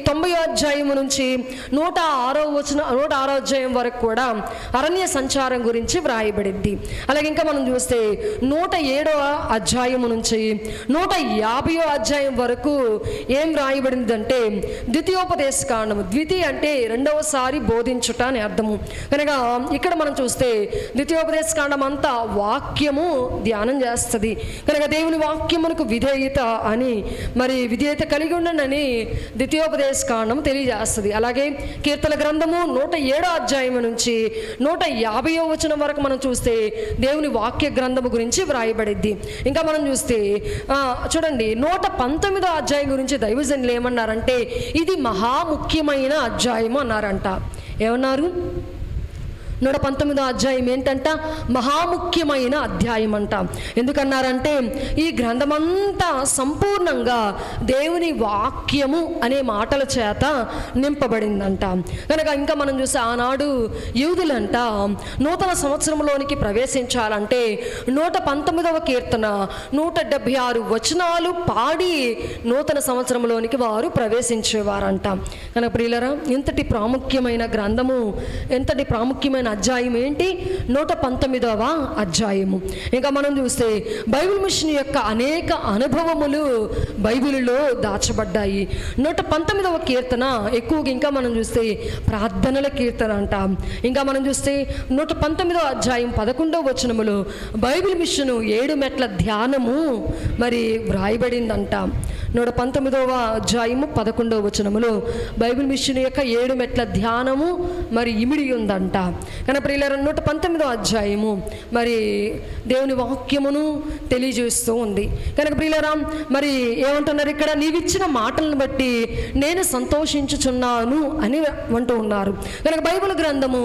90వ అధ్యాయము నుంచి 106వ అధ్యాయం వరకు కూడా అరణ్య సంచారం గురించి వ్రాయబడింది. అలాగే ఇంకా మనం చూస్తే 107వ అధ్యాయము నుంచి 150వ అధ్యాయం వరకు ఏం వ్రాయబడింది అంటే ద్వితీయోపదేశకాండము. ద్వితీయ అంటే రెండవసారి బోధించుట అని అర్థము. కనుక ఇక్కడ మనం చూస్తే ద్వితీయోపదేశకాండం అంతా వాక్యము ధ్యానం చేస్తుంది. కనుక దేవుని వాక్యమునకు విధేయత అని మరి విధేయత కలిగి ఉండనని ద్వితీయోపదేశకాండం తెలియజేస్తుంది. అలాగే కీర్తన గ్రంథము 107వ అధ్యాయం నుంచి 150వ వచనం వరకు మనం చూస్తే దేవుని వాక్య గ్రంథము గురించి వ్రాయబడిద్ది. ఇంకా మనం చూస్తే చూడండి 119వ అధ్యాయం గురించి దైవజనులు ఏమన్నారంటే ఇది మహాముఖ్యమైన అధ్యాయము అన్నారంట. ఏమన్నారు? 119వ అధ్యాయం ఏంటంట? మహాముఖ్యమైన అధ్యాయం అంట. ఎందుకన్నారంటే ఈ గ్రంథమంతా సంపూర్ణంగా దేవుని వాక్యము అనే మాటల చేత నింపబడిందంట. కనుక ఇంకా మనం చూస్తే ఆనాడు యూదులంట నూతన సంవత్సరంలోనికి ప్రవేశించాలంటే 119వ కీర్తన 176 వచనాలు పాడి నూతన సంవత్సరంలోనికి వారు ప్రవేశించేవారంట. కనుక ప్రియులరా, ఎంతటి ప్రాముఖ్యమైన గ్రంథము, ఎంతటి ప్రాముఖ్యమైన అధ్యాయం ఏంటి? 119వ అధ్యాయము. ఇంకా మనం చూస్తే బైబిల్ మిషన్ యొక్క అనేక అనుభవములు బైబిల్లో దాచబడ్డాయి. 119వ కీర్తన ఎక్కువగా ఇంకా మనం చూస్తే ప్రార్థనల కీర్తన అంట. ఇంకా మనం చూస్తే 119వ అధ్యాయం 11వ వచనములో బైబిల్ మిషన్ 7 మెట్ల ధ్యానము మరి వ్రాయబడిందంట. 119వ అధ్యాయము 11వ వచనములో బైబిల్ మిషన్ యొక్క 7 మెట్ల ధ్యానము మరి ఇమిడి ఉందంట. కనుక ప్రియులారా 119వ అధ్యాయము మరి దేవుని వాక్యమును తెలియజేస్తూ ఉంది. కనుక ప్రియులారా మరి ఏమంటున్నారు ఇక్కడ, నీవిచ్చిన మాటలను బట్టి నేను సంతోషించుచున్నాను అని అంటూ ఉన్నారు. కనుక బైబిల్ గ్రంథము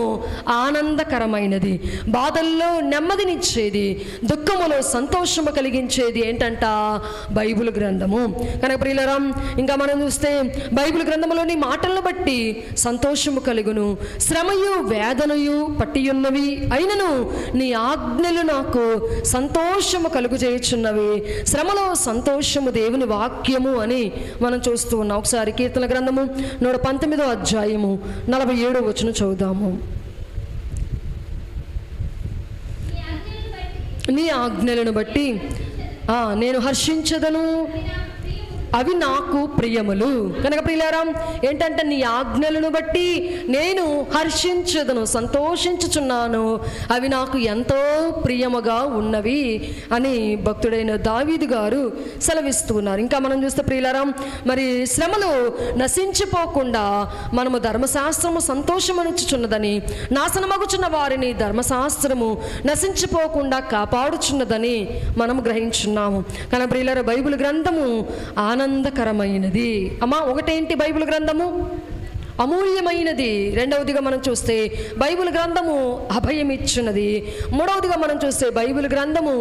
ఆనందకరమైనది, బాధల్లో నెమ్మదినిచ్చేది, దుఃఖములో సంతోషము కలిగించేది ఏంటంట బైబిల్ గ్రంథము. కనుక ప్రియులారా ఇంకా మనం చూస్తే బైబిల్ గ్రంథములోని మాటలను బట్టి సంతోషము కలుగును, శ్రమయు వేదనయు పట్టియున్నవి అయినను నీ ఆజ్ఞలు నాకు సంతోషము కలుగు చేయుచున్నవి. శ్రమలో సంతోషము దేవుని వాక్యము అని మనం చూస్తూ ఉన్నాం. ఒకసారి కీర్తన గ్రంథము 119వ అధ్యాయము 47వ వచనం చదువుదాము. నీ ఆజ్ఞలను బట్టి నేను హర్షించదను, అవి నాకు ప్రియములు. కనుక ప్రియులారా ఏంటంటే నీ ఆజ్ఞలను బట్టి నేను హర్షించదను, సంతోషించుచున్నాను, అవి నాకు ఎంతో ప్రియముగా ఉన్నవి అని భక్తుడైన దావీదు గారు సెలవిస్తున్నారు. ఇంకా మనం చూస్తే ప్రియులారా మరి శ్రమలు నశించిపోకుండా మనము ధర్మశాస్త్రము సంతోషమనిచ్చుచున్నదని, నాశనమగుచున్న వారిని ధర్మశాస్త్రము నశించిపోకుండా కాపాడుచున్నదని మనము గ్రహించున్నాము. కానీ ప్రియులారా బైబిల్ గ్రంథము ఆనందకరమైనది. అమ్మా ఒకటేంటి బైబిల్ గ్రంథము? అమూల్యమైనది. రెండవదిగా మనం చూస్తే బైబిల్ గ్రంథము అభయమిచ్చినది. మూడవదిగా మనం చూస్తే బైబిల్ గ్రంథము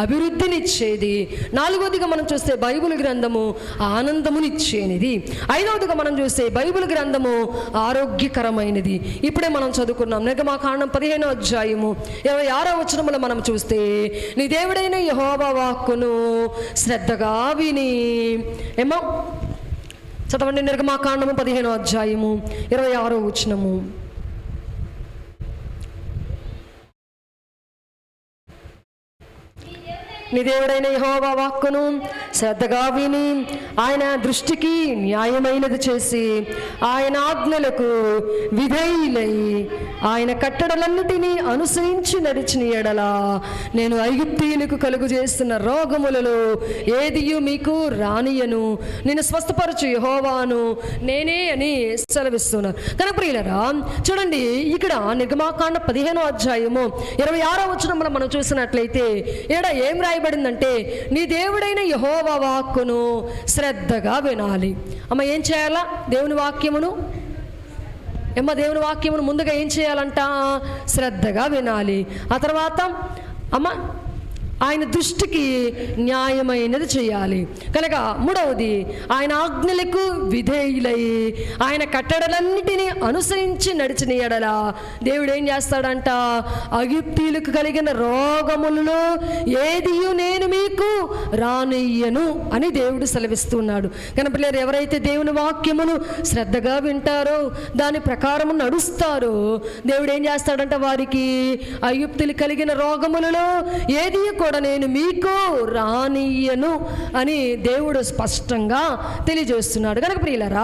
అభివృద్ధినిచ్చేది. నాలుగవదిగా మనం చూస్తే బైబిల్ గ్రంథము ఆనందమునిచ్చేది. ఐదవదిగా మనం చూస్తే బైబిల్ గ్రంథము ఆరోగ్యకరమైనది. ఇప్పుడే మనం చదువుకున్నాం నిర్గమాకాండం 15వ అధ్యాయము 26వ వచనములో మనం చూస్తే నీ దేవుడైన యెహోవా వాక్కును శ్రద్ధగా విని ఏమో చదవండి. నిర్గమాకాండము 15వ అధ్యాయము 26వ వచనము. నీ దేవుడైన యెహోవా వాక్కును శ్రద్ధగా విని ఆయన దృష్టికి న్యాయమైనది చేసి ఆయన ఆజ్ఞలకు విధేయులై ఆయన కట్టడలన్నిటినీ అనుసరించి నడిచిన ఎడల నేను ఐగుప్తీయులకు కలుగు చేస్తున్న రోగములలో ఏదియు మీకు రానియను, నేను స్వస్థపరచు యెహోవాను నేనే అని సెలవిస్తున్నాను. కనుక ప్రియులారా చూడండి ఇక్కడ నిర్గమాకాండ 15వ అధ్యాయము 26వ వచనంలో మనం చూసినట్లయితే ఇక్కడ ఏం రాయబడిందంటే నీ దేవుడైన యెహోవా వాక్కును శ్రద్ధగా వినాలి. అమ్మ ఏం చేయాలా? దేవుని వాక్యమును దేవుని వాక్యమును ముందుగా ఏం చేయాలంట? శ్రద్ధగా వినాలి. ఆ తర్వాత అమ్మ ఆయన దృష్టికి న్యాయమైనది చేయాలి. కనుక మూడవది ఆయన ఆజ్ఞలకు విధేయులై ఆయన కట్టడలన్నిటినీ అనుసరించి నడిచిన ఎడల దేవుడు ఏం చేస్తాడంట? ఐగుప్తీయులకు కలిగిన రోగములలో ఏదియు నేను మీకు రానియ్యను అని దేవుడు సెలవిస్తున్నాడు. కనుక పిల్లలు ఎవరైతే దేవుని వాక్యమును శ్రద్ధగా వింటారో దాని ప్రకారము నడుస్తారో దేవుడు ఏం చేస్తాడంట? వారికి ఐగుప్తీయులకు కలిగిన రోగములలో ఏది కూడా నేను మీకు రానియ్యను అని దేవుడు స్పష్టంగా తెలియజేస్తున్నాడు. కనుక ప్రియులారా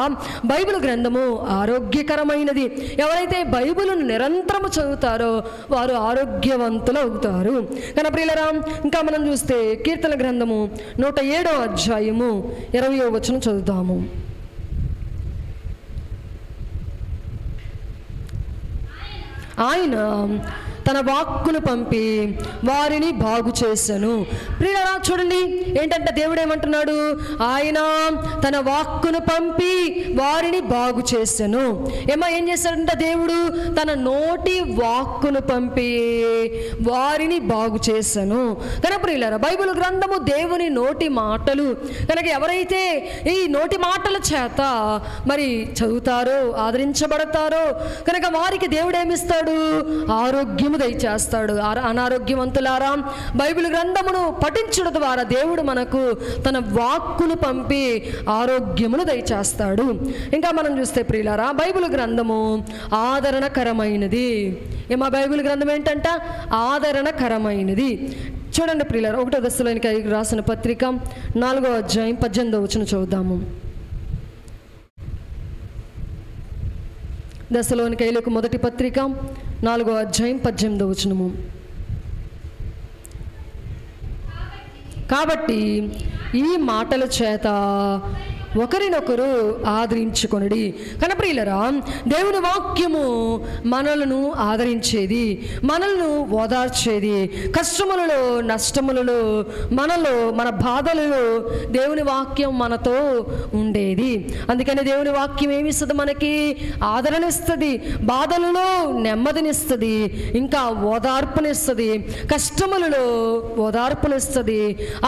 బైబిల్ గ్రంథము ఆరోగ్యకరమైనది. ఎవరైతే బైబిల్ను నిరంతరము చదువుతారో వారు ఆరోగ్యవంతులు అవుతారు. కనుక ప్రియులారా ఇంకా మనం చూస్తే కీర్తన గ్రంథము 107వ అధ్యాయము 20వ వచనం చదువుతాము. ఆయన తన వాక్కును పంపి వారిని బాగు చేశాను. ప్రియులారా చూడండి ఏంటంటే దేవుడు ఏమంటున్నాడు? ఆయన తన వాక్కును పంపి వారిని బాగు చేశాను. ఏం చేశాడంట? దేవుడు తన నోటి వాక్కును పంపి వారిని బాగు చేశాను. కనుక ప్రియులారా బైబిల్ గ్రంథము దేవుని నోటి మాటలు. కనుక ఎవరైతే ఈ నోటి మాటల చేత మరి చదువుతారో ఆదరించబడతారో కనుక వారికి దేవుడు ఏమిస్తాడు? ఆరోగ్యం దయచేస్తాడు. అనారోగ్యవంతులారా బైబిల్ గ్రంథమును పఠించడం ద్వారా దేవుడు మనకు తన వాక్కును పంపి ఆరోగ్యమును దయచేస్తాడు. ఇంకా మనం చూస్తే ప్రియులారా బైబిల్ గ్రంథము ఆదరణకరమైనది. బైబిల్ గ్రంథం ఏంటంట? ఆదరణకరమైనది. చూడండి ప్రియులారా 1వ దశలోనికైకి రాసిన పత్రిక 4వ అధ్యాయం 18వ వచనం చదువుదాము. దశలోనికైలకు మొదటి పత్రిక 4వ అధ్యాయం 18వ వచనము. కాబట్టి ఈ మాటల చేత ఒకరినొకరు ఆదరించుకొనుడి. కనప్రియులరా, దేవుని వాక్యము మనలను ఆదరించేది, మనల్ని ఓదార్చేది. కష్టములలో, నష్టములలో, మనలో, మన బాధలలో దేవుని వాక్యం మనతో ఉండేది. అందుకని దేవుని వాక్యం ఏమిస్తుంది? మనకి ఆదరణిస్తుంది, బాధలలో నెమ్మదినిస్తుంది, ఇంకా ఓదార్పునిస్తుంది, కష్టములలో ఓదార్పునిస్తుంది,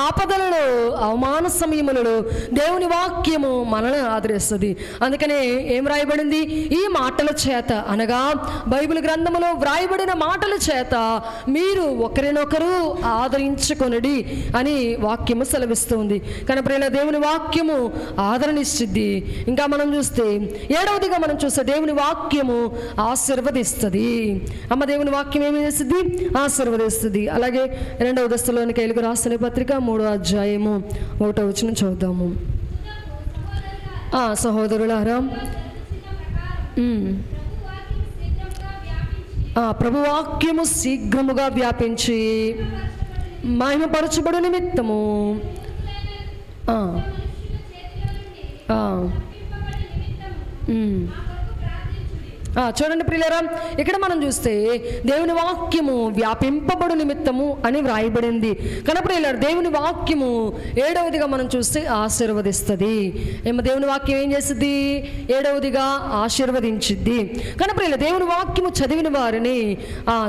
ఆపదలలో, అవమాన సమయములలో దేవుని వాక్యము మనల్ని ఆదరిస్తుంది. అందుకనే ఏం రాయబడింది? ఈ మాటల చేత, అనగా బైబిల్ గ్రంథములో వ్రాయబడిన మాటల చేత మీరు ఒకరినొకరు ఆదరించుకొనుడి అని వాక్యము సెలవిస్తుంది. కనుక దేవుని వాక్యము ఆదరణిస్తుంది. ఇంకా మనం చూస్తే 7వదిగా మనం చూస్తే దేవుని వాక్యము ఆశీర్వదిస్తుంది. అమ్మ, దేవుని వాక్యం ఏమి చేస్తుంది? ఆశీర్వదిస్తుంది. అలాగే 2వ దశలోనికైలకు రాసిన పత్రిక 3వ అధ్యాయము 1వ వచనం చూద్దాము. సహోదరులారా, ప్రభువాక్యము శీఘ్రముగా వ్యాపించి మహిమపరచబడు నిమిత్తము చూడండి ప్రియులారా, ఇక్కడ మనం చూస్తే దేవుని వాక్యము వ్యాపింపబడు నిమిత్తము అని వ్రాయబడింది. కనుక ప్రియులారా, దేవుని వాక్యము 7వదిగా మనం చూస్తే ఆశీర్వదిస్తుంది. దేవుని వాక్యం ఏం చేస్తుంది? 7వదిగా ఆశీర్వదించిద్ది. కనుక ప్రియులారా, దేవుని వాక్యము చదివిన వారిని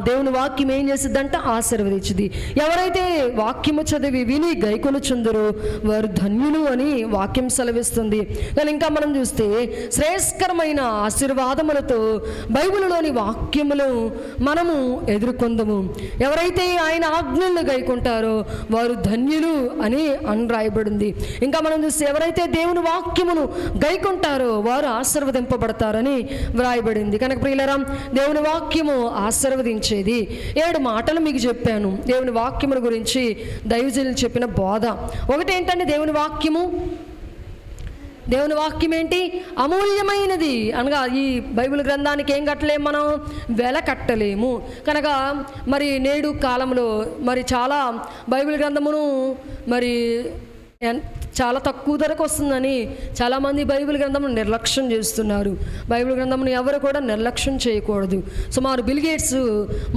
దేవుని వాక్యం ఏం చేసిద్దంట? ఆశీర్వదించింది. ఎవరైతే వాక్యము చదివి విని గైకొనుచుందరో వారు ధన్యులు అని వాక్యం సెలవిస్తుంది. కానీ ఇంకా మనం చూస్తే శ్రేయస్కరమైన ఆశీర్వాదములతో బైబిలులోని వాక్యములు మనము ఎదుర్కొందము. ఎవరైతే ఆయన ఆజ్ఞలను గైకుంటారో వారు ధన్యులు అని రాయబడింది. ఇంకా మనం చూస్తే ఎవరైతే దేవుని వాక్యమును గైకుంటారో వారు ఆశీర్వదింపబడతారని వ్రాయబడింది. కనుక ప్రియులారా, దేవుని వాక్యము ఆశీర్వదించేది. 7 మాటలు మీకు చెప్పాను దేవుని వాక్యముల గురించి దైవజనులు చెప్పిన బోధ. ఒకటి ఏంటంటే దేవుని వాక్యం ఏంటి? అమూల్యమైనది. అనగా ఈ బైబిల్ గ్రంథానికి ఏం కట్టలేము, మనం వెల కట్టలేము. కనుక మరి నేడు కాలంలో మరి చాలా బైబిల్ గ్రంథమును మరి చాలా తక్కువ ధరకు వస్తుందని చాలామంది బైబిల్ గ్రంథమును నిర్లక్ష్యం చేస్తున్నారు. బైబిల్ గ్రంథమును ఎవరు కూడా నిర్లక్ష్యం చేయకూడదు. సుమారు బిల్ గేట్స్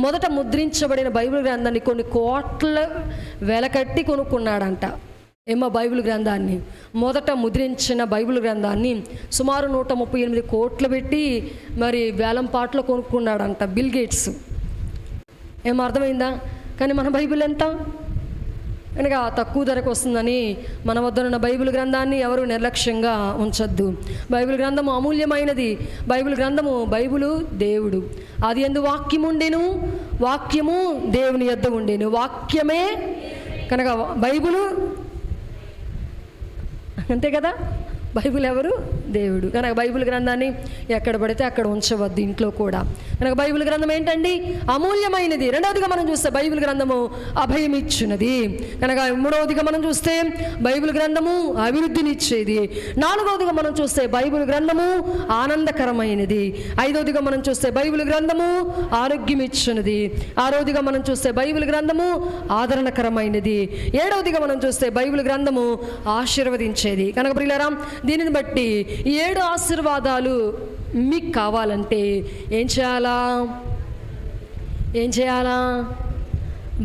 మొదట ముద్రించబడిన బైబిల్ గ్రంథాన్ని కొన్ని కోట్ల వెల కట్టి కొనుక్కున్నాడంట. బైబిల్ గ్రంథాన్ని మొదట ముద్రించిన బైబిల్ గ్రంథాన్ని సుమారు 138 కోట్లు పెట్టి మరి వేలం పాటలో కొనుక్కున్నాడంట బిల్ గేట్స్. అర్థమైందా? కానీ మన బైబిల్ ఎంత? కనుక తక్కువ ధరకు వస్తుందని మన వద్దనున్న బైబిల్ గ్రంథాన్ని ఎవరు నిర్లక్ష్యంగా ఉంచొద్దు. బైబిల్ గ్రంథము అమూల్యమైనది. బైబిలు దేవుడు. అది యందు వాక్యము ఉండెను, వాక్యము దేవుని యొద్ద ఉండెను, వాక్యమే. కనుక బైబిలు అంతే కదా. బైబిల్ ఎవరు? దేవుడు. కనుక బైబిల్ గ్రంథాన్ని ఎక్కడ పడితే అక్కడ ఉంచవద్దు, ఇంట్లో కూడా. కనుక బైబిల్ గ్రంథం ఏంటండి? అమూల్యమైనది. 2వదిగా మనం చూస్తే బైబిల్ గ్రంథము అభయమిచ్చున్నది. కనుక 3వదిగా మనం చూస్తే బైబిల్ గ్రంథము అభివృద్ధినిచ్చేది. 4వదిగా మనం చూస్తే బైబిల్ గ్రంథము ఆనందకరమైనది. 5వదిగా మనం చూస్తే బైబిల్ గ్రంథము ఆరోగ్యం ఇచ్చినది. 6వదిగా మనం చూస్తే బైబిల్ గ్రంథము ఆదరణకరమైనది. 7వదిగా మనం చూస్తే బైబిల్ గ్రంథము ఆశీర్వదించేది. కనుక ప్రియులారా, దీనిని బట్టి ఈ 7 ఆశీర్వాదాలు మీకు కావాలంటే ఏం చేయాలా?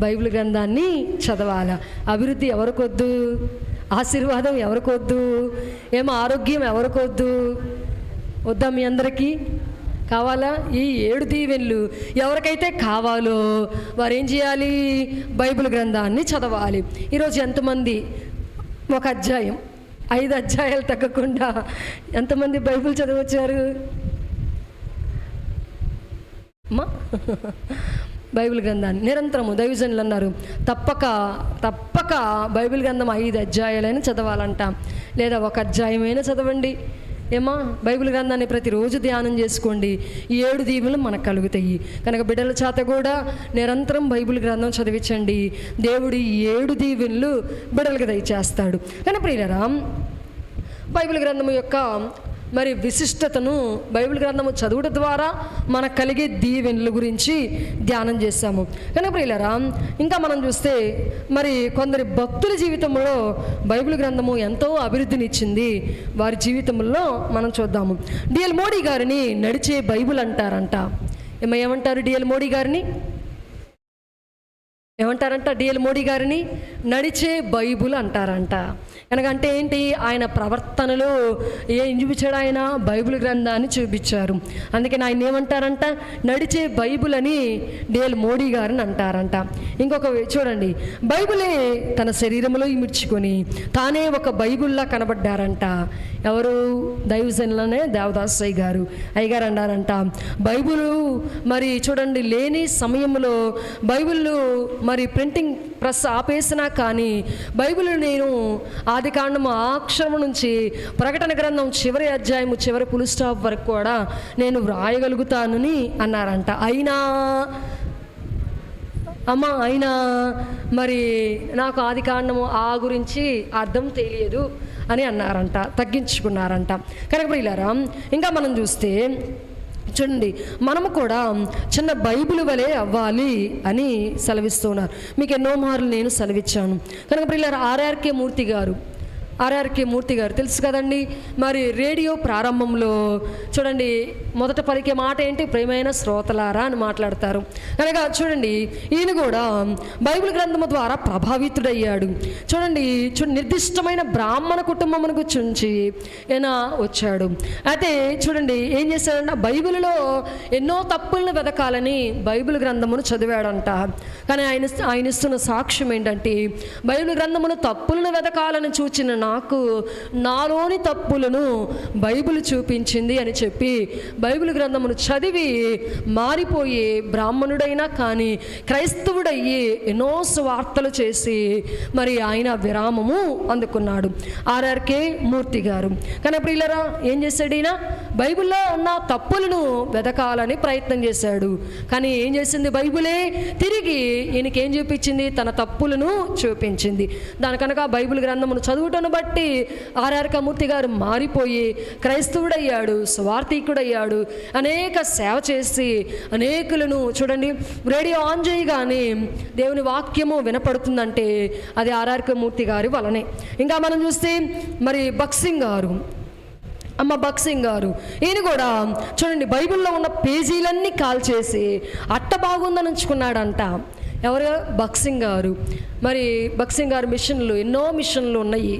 బైబిల్ గ్రంథాన్ని చదవాలా. అభివృద్ధి ఎవరికొద్దు? ఆశీర్వాదం ఎవరికొద్దు? ఆరోగ్యం ఎవరికొద్దు? వద్దా? మీ అందరికీ కావాలా? ఈ 7 దీవెనలు ఎవరికైతే కావాలో వారు ఏం చేయాలి? బైబిల్ గ్రంథాన్ని చదవాలి. ఈరోజు ఎంతమంది ఒక అధ్యాయం 5 అధ్యాయాలు తగ్గకుండా ఎంతమంది బైబిల్ చదివచ్చారు? బైబిల్ గ్రంథాన్ని నిరంతరము దైవజనులు అన్నారు, తప్పక బైబిల్ గ్రంథం 5 అధ్యాయాలైనా చదవాలంట, లేదా 1 అధ్యాయమైనా చదవండి. బైబిల్ గ్రంథాన్ని ప్రతిరోజు ధ్యానం చేసుకోండి. ఈ 7 దీవెనలు మనకు కలుగుతాయి. కనుక బిడ్డల చేత కూడా నిరంతరం బైబిల్ గ్రంథం చదివించండి. దేవుడు ఈ 7 దీవెనలు బిడ్డలకు దయచేస్తాడు. కానీ ప్రియులారా, బైబిల్ గ్రంథం యొక్క మరి విశిష్టతను బైబిల్ గ్రంథము చదువుట ద్వారా మనకు కలిగే దీవెనల గురించి ధ్యానం చేశాము. కనుక ప్రియులారా, ఇంకా మనం చూస్తే మరి కొందరి భక్తుల జీవితంలో బైబిల్ గ్రంథము ఎంతో అభివృద్ధినిచ్చింది. వారి జీవితంలో మనం చూద్దాము. డిఎల్ మోడీ గారిని నడిచే బైబిల్ అంటారంట. ఏమంటారు డిఎల్ మోడీ గారిని? ఏమంటారంట? డిఎల్ మోడీ గారిని నడిచే బైబుల్ అంటారంట. ఎందుకంటే ఏంటి? ఆయన ప్రవర్తనలో ఏం చూపించాడు? ఆయన బైబిల్ గ్రంథాన్ని చూపించారు. అందుకని ఆయన ఏమంటారంట? నడిచే బైబుల్ అని డిఎల్ మోడీ గారిని అంటారంట. ఇంకొక చూడండి, బైబిలే తన శరీరంలో ఇమిడ్చుకొని తానే ఒక బైబుల్లా కనబడ్డారంట. ఎవరు? దైవజనులనే దేవదాస్ అయ్యగారు అన్నారంట, బైబిల్ మరి చూడండి లేని సమయంలో బైబిల్ మరి ప్రింటింగ్ ప్రెస్ ఆపేసినా కానీ బైబిల్ నేను ఆదికాండము అక్షరం నుంచి ప్రకటన గ్రంథం చివరి అధ్యాయము చివరి ఫుల్ స్టాప్ వరకు కూడా నేను వ్రాయగలుగుతానని అన్నారంట. అయినా మరి నాకు ఆదికాండము గురించి అర్థం తెలియదు అని అన్నారంట, తగ్గించుకున్నారంట. కనుక ప్రియులారా, ఇంకా మనం చూస్తే చూడండి, మనము కూడా చిన్న బైబిల్ వలె అవ్వాలి అని సెలవిస్తున్నారు. మీకు ఎన్నో మార్లు నేను సెలవిచ్చాను. కనుక ప్రియులారా, ఆర్ఆర్కే మూర్తి గారు తెలుసు కదండి. మరి రేడియో ప్రారంభంలో చూడండి మొదట పలికే మాట ఏంటి? ప్రియమైన శ్రోతలారా అని మాట్లాడతారు. కనుక చూడండి, ఈయన కూడా బైబిల్ గ్రంథము ద్వారా ప్రభావితుడయ్యాడు. చూడండి నిర్దిష్టమైన బ్రాహ్మణ కుటుంబమునకు చుంచి ఈయన వచ్చాడు. అయితే చూడండి ఏం చేశాడంటే, బైబిల్లో ఎన్నో తప్పులను వెతకాలని బైబిల్ గ్రంథమును చదివాడంట. కానీ ఆయన ఇస్తున్న సాక్ష్యం ఏంటంటే, బైబిల్ గ్రంథమును తప్పులను వెతకాలని చూచిన నాకు నాలోని తప్పులను బైబిల్ చూపించింది అని చెప్పి బైబిల్ గ్రంథమును చదివి మారిపోయి బ్రాహ్మణుడైనా కానీ క్రైస్తవుడయ్యి ఎన్నో స్వార్థలు చేసి మరి ఆయన విరామము అందుకున్నాడు. ఆర్ఆర్కే మూర్తి గారు. కానీ ప్రియులరా, ఏం చేశాడు? ఈయన బైబిల్లో ఉన్న తప్పులను వెతకాలని ప్రయత్నం చేశాడు. కానీ ఏం చేసింది? బైబిలే తిరిగి ఈయనకేం చూపించింది? తన తప్పులను చూపించింది. దానికనక బైబిల్ గ్రంథమును చదువుటను బట్టి ఆర్ఆర్కే మూర్తి గారు మారిపోయి క్రైస్తవుడయ్యాడు, స్వార్థికుడయ్యాడు. అనేక సేవ చేసి అనేకులను చూడండి, రేడియో ఆన్ చేయగానే దేవుని వాక్యము వినపడుతుందంటే అది ఆర్ఆర్కే మూర్తి గారి వలనే. ఇంకా మనం చూస్తే మరి బక్సింగ్ గారు ఈయన కూడా చూడండి బైబిల్లో ఉన్న పేజీలన్నీ కాల్చేసి అట్ట బాగుందని ఉంచుకున్నాడంట. ఎవరు? బక్సింగ్ గారు. మరి బక్సింగ్ గారు మిషన్లు ఎన్నో మిషన్లు ఉన్నాయి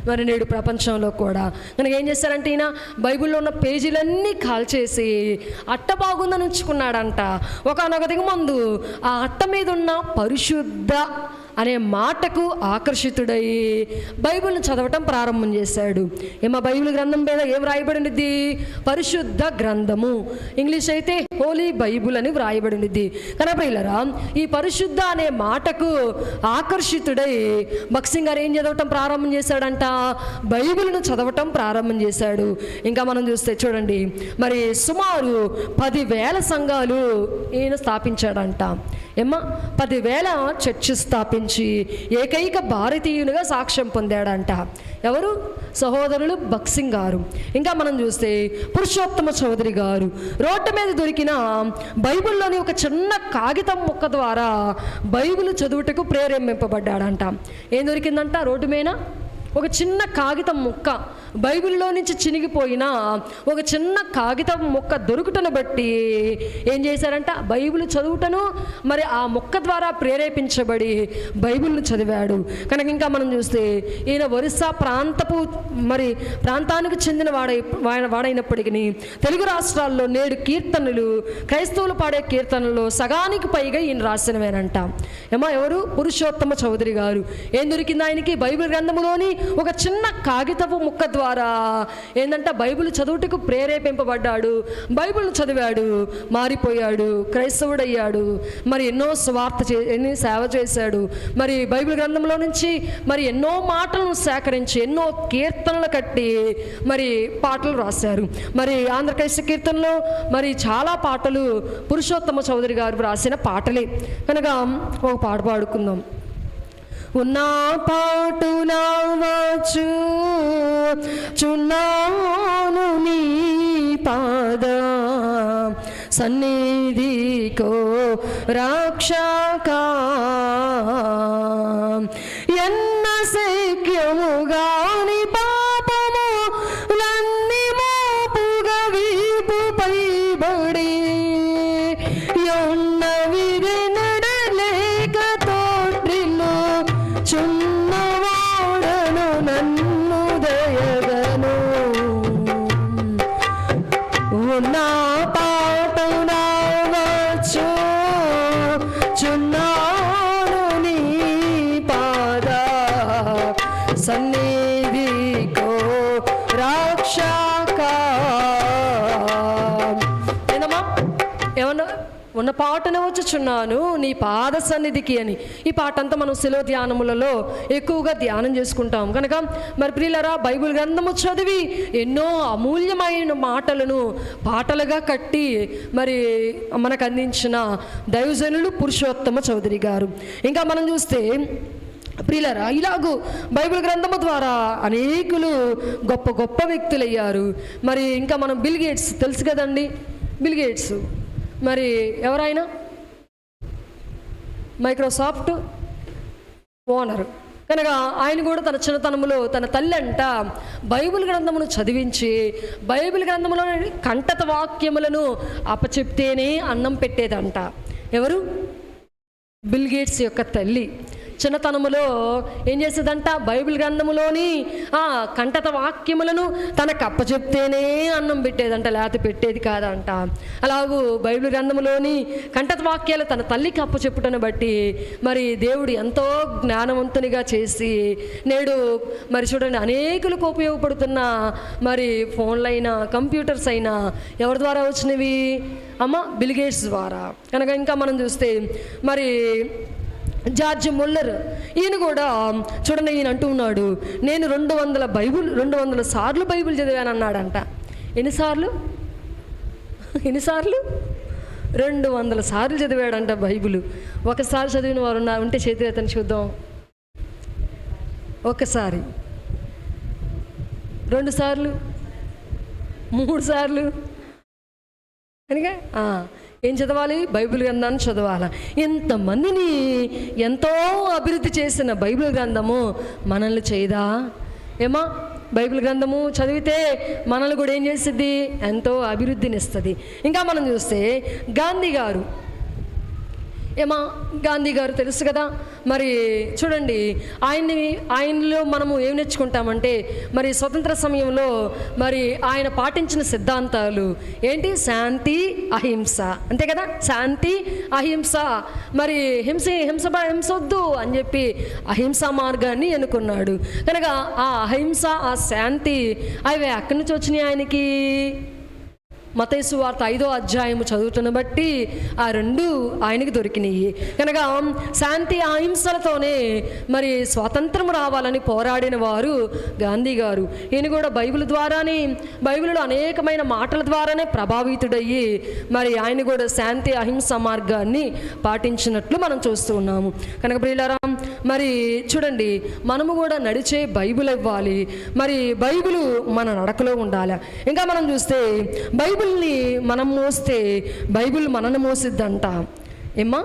మరి నేడు ప్రపంచంలో కూడా. కనుక ఏం చేశారంటే, ఈయన బైబిల్లో ఉన్న పేజీలన్నీ కాల్చేసి అట్ట బాగుందని ఉంచుకున్నాడంట. ఒకనొక దిగుమందు ఆ అట్ట మీద ఉన్న పరిశుద్ధ అనే మాటకు ఆకర్షితుడై బైబిల్ని చదవటం ప్రారంభం చేశాడు. బైబిల్ గ్రంథం మీద ఏం వ్రాయబడినది? పరిశుద్ధ గ్రంథము. ఇంగ్లీష్ అయితే హోలీ బైబుల్ అని వ్రాయబడినది. కనప్రియులరా, ఈ పరిశుద్ధ అనే మాటకు ఆకర్షితుడై బక్సింగ్ గారు ఏం చదవటం ప్రారంభం చేశాడంట? బైబిల్ను చదవటం ప్రారంభం చేశాడు. ఇంకా మనం చూస్తే చూడండి, మరి సుమారు 10,000 సంఘాలు ఈయన స్థాపించాడంట. 10,000 చర్చ్ స్థాపించి ఏకైక భారతీయునిగా సాక్ష్యం పొందాడంట. ఎవరు? సహోదరులు బక్సింగ్ గారు. ఇంకా మనం చూస్తే పురుషోత్తమ చౌదరి గారు రోడ్డు మీద దొరికిన బైబిల్లోని ఒక చిన్న కాగితం ముక్క ద్వారా బైబిల్ చదువుటకు ప్రేరేపింపబడ్డాడంట. ఏం దొరికిందంట? రోడ్డు మీద ఒక చిన్న కాగితం ముక్క, బైబిల్లో నుంచి చినిగిపోయిన ఒక చిన్న కాగితం ముక్క దొరుకుటను బట్టి ఏం చేశారంట? బైబిల్ చదువుటను మరి ఆ ముక్క ద్వారా ప్రేరేపించబడి బైబిల్ను చదివాడు. కనుక ఇంకా మనం చూస్తే ఈయన ఒరిస్సా ప్రాంతానికి చెందిన వాడైనప్పటికీ తెలుగు రాష్ట్రాల్లో నేడు కీర్తనలు, క్రైస్తవులు పాడే కీర్తనలు సగానికి పైగా ఈయన రాసినవేనంట. ఎవరు? పురుషోత్తమ చౌదరి గారు. ఏం దొరికింది ఆయనకి? బైబిల్ గ్రంథములోని ఒక చిన్న కాగితపు ముక్క ద్వారా ఏంటంటే బైబిల్ చదువుటకు ప్రేరేపింపబడ్డాడు. బైబిల్ చదివాడు, మారిపోయాడు, క్రైస్తవుడయ్యాడు. మరి ఎన్నో ఎన్నో సేవ చేశాడు. మరి బైబిల్ గ్రంథంలో నుంచి మరి ఎన్నో మాటలను సేకరించి ఎన్నో కీర్తనలు కట్టి మరి పాటలు రాశారు. మరి ఆంధ్రక్రైస్తవ కీర్తనలో మరి చాలా పాటలు పురుషోత్తమ చౌదరి గారు రాసిన పాటలే. కనుక ఒక పాట పాడుకుందాం. ఉన్నా పాటునా వచ్చు చున్నాను నీ సన్నిధికో రక్షక ఎన్న శక్యముగాని పాపము లన్ని మోపుగా వీపుపై బడి యొన్నవిది నడలేక తోడ్రిల్లు చున్నవాడను నన్ను దయగను ఉన్న పాటున వచ్చు చున్నాను నీ పాద సన్నిధికో రక్షక. ఏనమ్మా ఏమన్నా ఉన్న పాటనే వచ్చుచున్నాను నీ పాద సన్నిధికి అని. ఈ పాట అంతా మనం శిలువ ధ్యానములలో ఎక్కువగా ధ్యానం చేసుకుంటాం కనుక మరి ప్రియులారా, బైబిల్ గ్రంథము చదివి ఎన్నో అమూల్యమైన మాటలను పాటలుగా కట్టి మరి మనకు అందించిన దైవజనులు పురుషోత్తమ చౌదరి గారు. ఇంకా మనం చూస్తే ప్రియులారా, ఇలాగూ బైబిల్ గ్రంథము ద్వారా అనేకులు గొప్ప గొప్ప వ్యక్తులయ్యారు. మరి ఇంకా మనం బిల్ గేట్స్ తెలుసు కదండి. బిల్ గేట్స్ మరి ఎవరైనా మైక్రోసాఫ్ట్ ఓనర్ కనుక ఆయన కూడా తన చిన్నతనములో తన తల్లి అంట బైబిల్ గ్రంథమును చదివించి బైబిల్ గ్రంథములో కంటత వాక్యములను అప్పచెప్తేనే అన్నం పెట్టేదంట. ఎవరు? బిల్ గేట్స్ యొక్క తల్లి చిన్నతనములో ఏం చేసేదంట, బైబిల్ గ్రంథములోని కంటత వాక్యములను తనకు అప్పచెప్తేనే అన్నం పెట్టేదంట, లేకపోతే పెట్టేది కాదంట. అలాగూ బైబిల్ గ్రంథములోని కంటత వాక్యాలు తన తల్లికి అప్పచెప్పుటను బట్టి మరి దేవుడు ఎంతో జ్ఞానవంతునిగా చేసి నేడు మరి చూడండి అనేకులకు ఉపయోగపడుతున్న మరి ఫోన్లైనా కంప్యూటర్స్ అయినా ఎవరి ద్వారా వచ్చినవి? అమ్మ బిల్ గేట్స్ ద్వారా. కనుక ఇంకా మనం చూస్తే మరి జార్జ్ ముల్లర్ ఈయన కూడా చూడండి, ఈయన అంటూ ఉన్నాడు, నేను 200 సార్లు బైబిల్ చదివాను అన్నాడంట. ఎన్నిసార్లు 200 సార్లు చదివాడంట బైబిల్. ఒకసారి చదివిన వారు ఉంటే చేతి ఎత్తని చూద్దాం. ఒకసారి, 2 సార్లు, 3 సార్లు కనుక ఏం చదవాలి? బైబిల్ గ్రంథాన్ని చదవాలి. ఇంతమందిని ఎంతో అభివృద్ధి చేసిన బైబిల్ గ్రంథము మనల్ని చేయదా? ఏమా బైబిల్ గ్రంథము చదివితే మనల్ని కూడా ఏం చేస్తుంది? ఎంతో అభివృద్ధిని ఇస్తుంది. ఇంకా మనం చూస్తే గాంధీ గారు తెలుసు కదా. మరి చూడండి, ఆయనలో మనము ఏం నేర్చుకుంటామంటే మరి స్వతంత్ర సమయంలో మరి ఆయన పాటించిన సిద్ధాంతాలు ఏంటి? శాంతి అహింస, అంతే కదా. శాంతి అహింస, మరి హింసొద్దు అని చెప్పి అహింసా మార్గాన్ని ఎన్నుకున్నాడు. కనుక ఆ అహింస, ఆ శాంతి అవి ఎక్కడి నుంచి వచ్చినాయి ఆయనకి? మత్తయి సువార్త 5వ అధ్యాయము చదువుతున్న బట్టి ఆ 2 ఆయనకి దొరికినాయి. కనుక శాంతి అహింసలతోనే మరి స్వాతంత్రం రావాలని పోరాడిన వారు గాంధీ గారు. ఈయన కూడా బైబిల్లో అనేకమైన మాటల ద్వారానే ప్రభావితుడయ్యి మరి ఆయన కూడా శాంతి అహింస మార్గాన్ని పాటించినట్లు మనం చూస్తూ ఉన్నాము. కనుక ప్రియులారా, మరి చూడండి, మనము కూడా నడిచే బైబిల్ ఇవ్వాలి. మరి బైబిల్ మన నడకలో ఉండాలి. ఇంకా మనం చూస్తే బైబిల్ని మనం మోస్తే బైబిల్ మనల్ని మోసిద్దంట. ఏమ్మా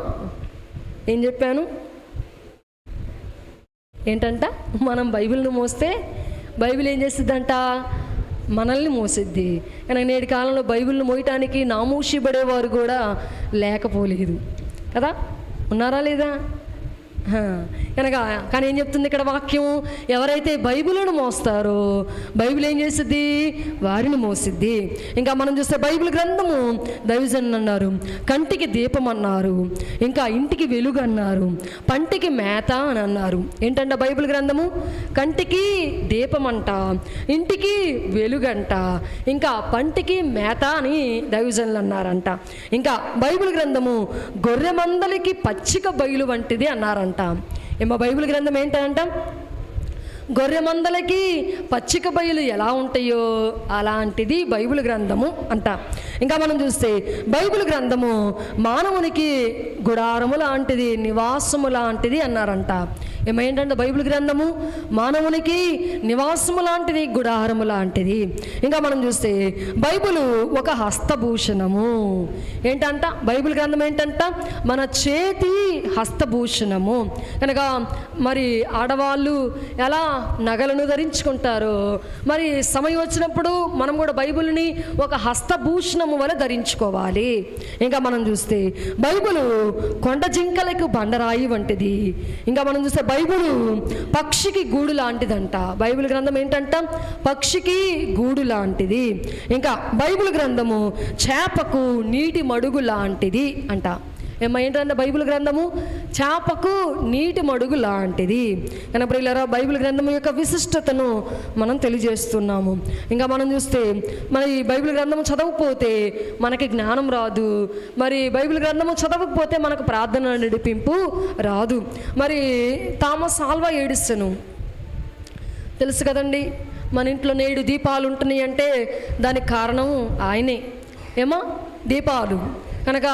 ఏం చెప్పాను? ఏంటంట? మనం బైబిల్ని మోస్తే బైబిల్ ఏం చేసిద్దంట? మనల్ని మోసిద్ది. కానీ నేటి కాలంలో బైబిల్ని మోయటానికి నామూషి పడేవారు కూడా లేకపోలేదు కదా. ఉన్నారా లేదా? కనుక కానీ ఏం చెప్తుంది ఇక్కడ వాక్యం? ఎవరైతే బైబిల్ను మోస్తారో బైబిల్ ఏం చేసిద్ది? వారిని మోసిద్ది. ఇంకా మనం చూస్తే బైబిల్ గ్రంథము దైవజనులు అన్నారు కంటికి దీపం అన్నారు, ఇంకా ఇంటికి వెలుగు అన్నారు, పంటికి మేత అని అన్నారు. ఏంటంట బైబిల్ గ్రంథము? కంటికి దీపం అంట, ఇంటికి వెలుగంట, ఇంకా పంటికి మేత అని దైవజనులు అన్నారంట. ఇంకా బైబిల్ గ్రంథము గొర్రె మందలికి పచ్చిక బయలు వంటిది అన్నారంట. ఏమో బైబిల్ గ్రంథం ఏంటంట? గొర్రె మందలకి పచ్చిక బయలు ఎలా ఉంటాయో అలాంటిది బైబిల్ గ్రంథము అంట. ఇంకా మనం చూస్తే బైబిల్ గ్రంథము మానవునికి గుడారము లాంటిది, నివాసము లాంటిది అన్నారంట. ఏమైందంటే బైబిల్ గ్రంథము మానవునికి నివాసము లాంటిది, గుడారము లాంటిది. ఇంకా మనం చూస్తే బైబిల్ ఒక హస్తభూషణము. ఏంటంట బైబిల్ గ్రంథం ఏంటంట? మన చేతి హస్తభూషణము. కనుక మరి ఆడవాళ్ళు ఎలా నగలను ధరించుకుంటారో, మరి సమయం వచ్చినప్పుడు మనం కూడా బైబిల్ని ఒక హస్తభూషణము వల్ల ధరించుకోవాలి. ఇంకా మనం చూస్తే బైబిల్ కొండ జింకలకు బండరాయి వంటిది. ఇంకా మనం చూస్తే బైబిల్ పక్షికి గూడు లాంటిదంట. బైబిల్ గ్రంథం ఏంటంట? పక్షికి గూడు లాంటిది. ఇంకా బైబిల్ గ్రంథము చేపకు నీటి మడుగు లాంటిది అంట. ఏంటంటే బైబిల్ గ్రంథము చేపకు నీటి మడుగు లాంటిది. కనుక ఇలా బైబిల్ గ్రంథం యొక్క విశిష్టతను మనం తెలియజేస్తున్నాము. ఇంకా మనం చూస్తే మరి బైబిల్ గ్రంథము చదవకపోతే మనకి జ్ఞానం రాదు. మరి బైబిల్ గ్రంథము చదవకపోతే మనకు ప్రార్థన నడిపింపు రాదు. మరి థామస్ ఆల్వా ఎడిసన్ తెలుసు కదండి. మన ఇంట్లో నేడు దీపాలు ఉంటున్నాయి అంటే దానికి కారణం ఆయనే. దీపాలు కనుక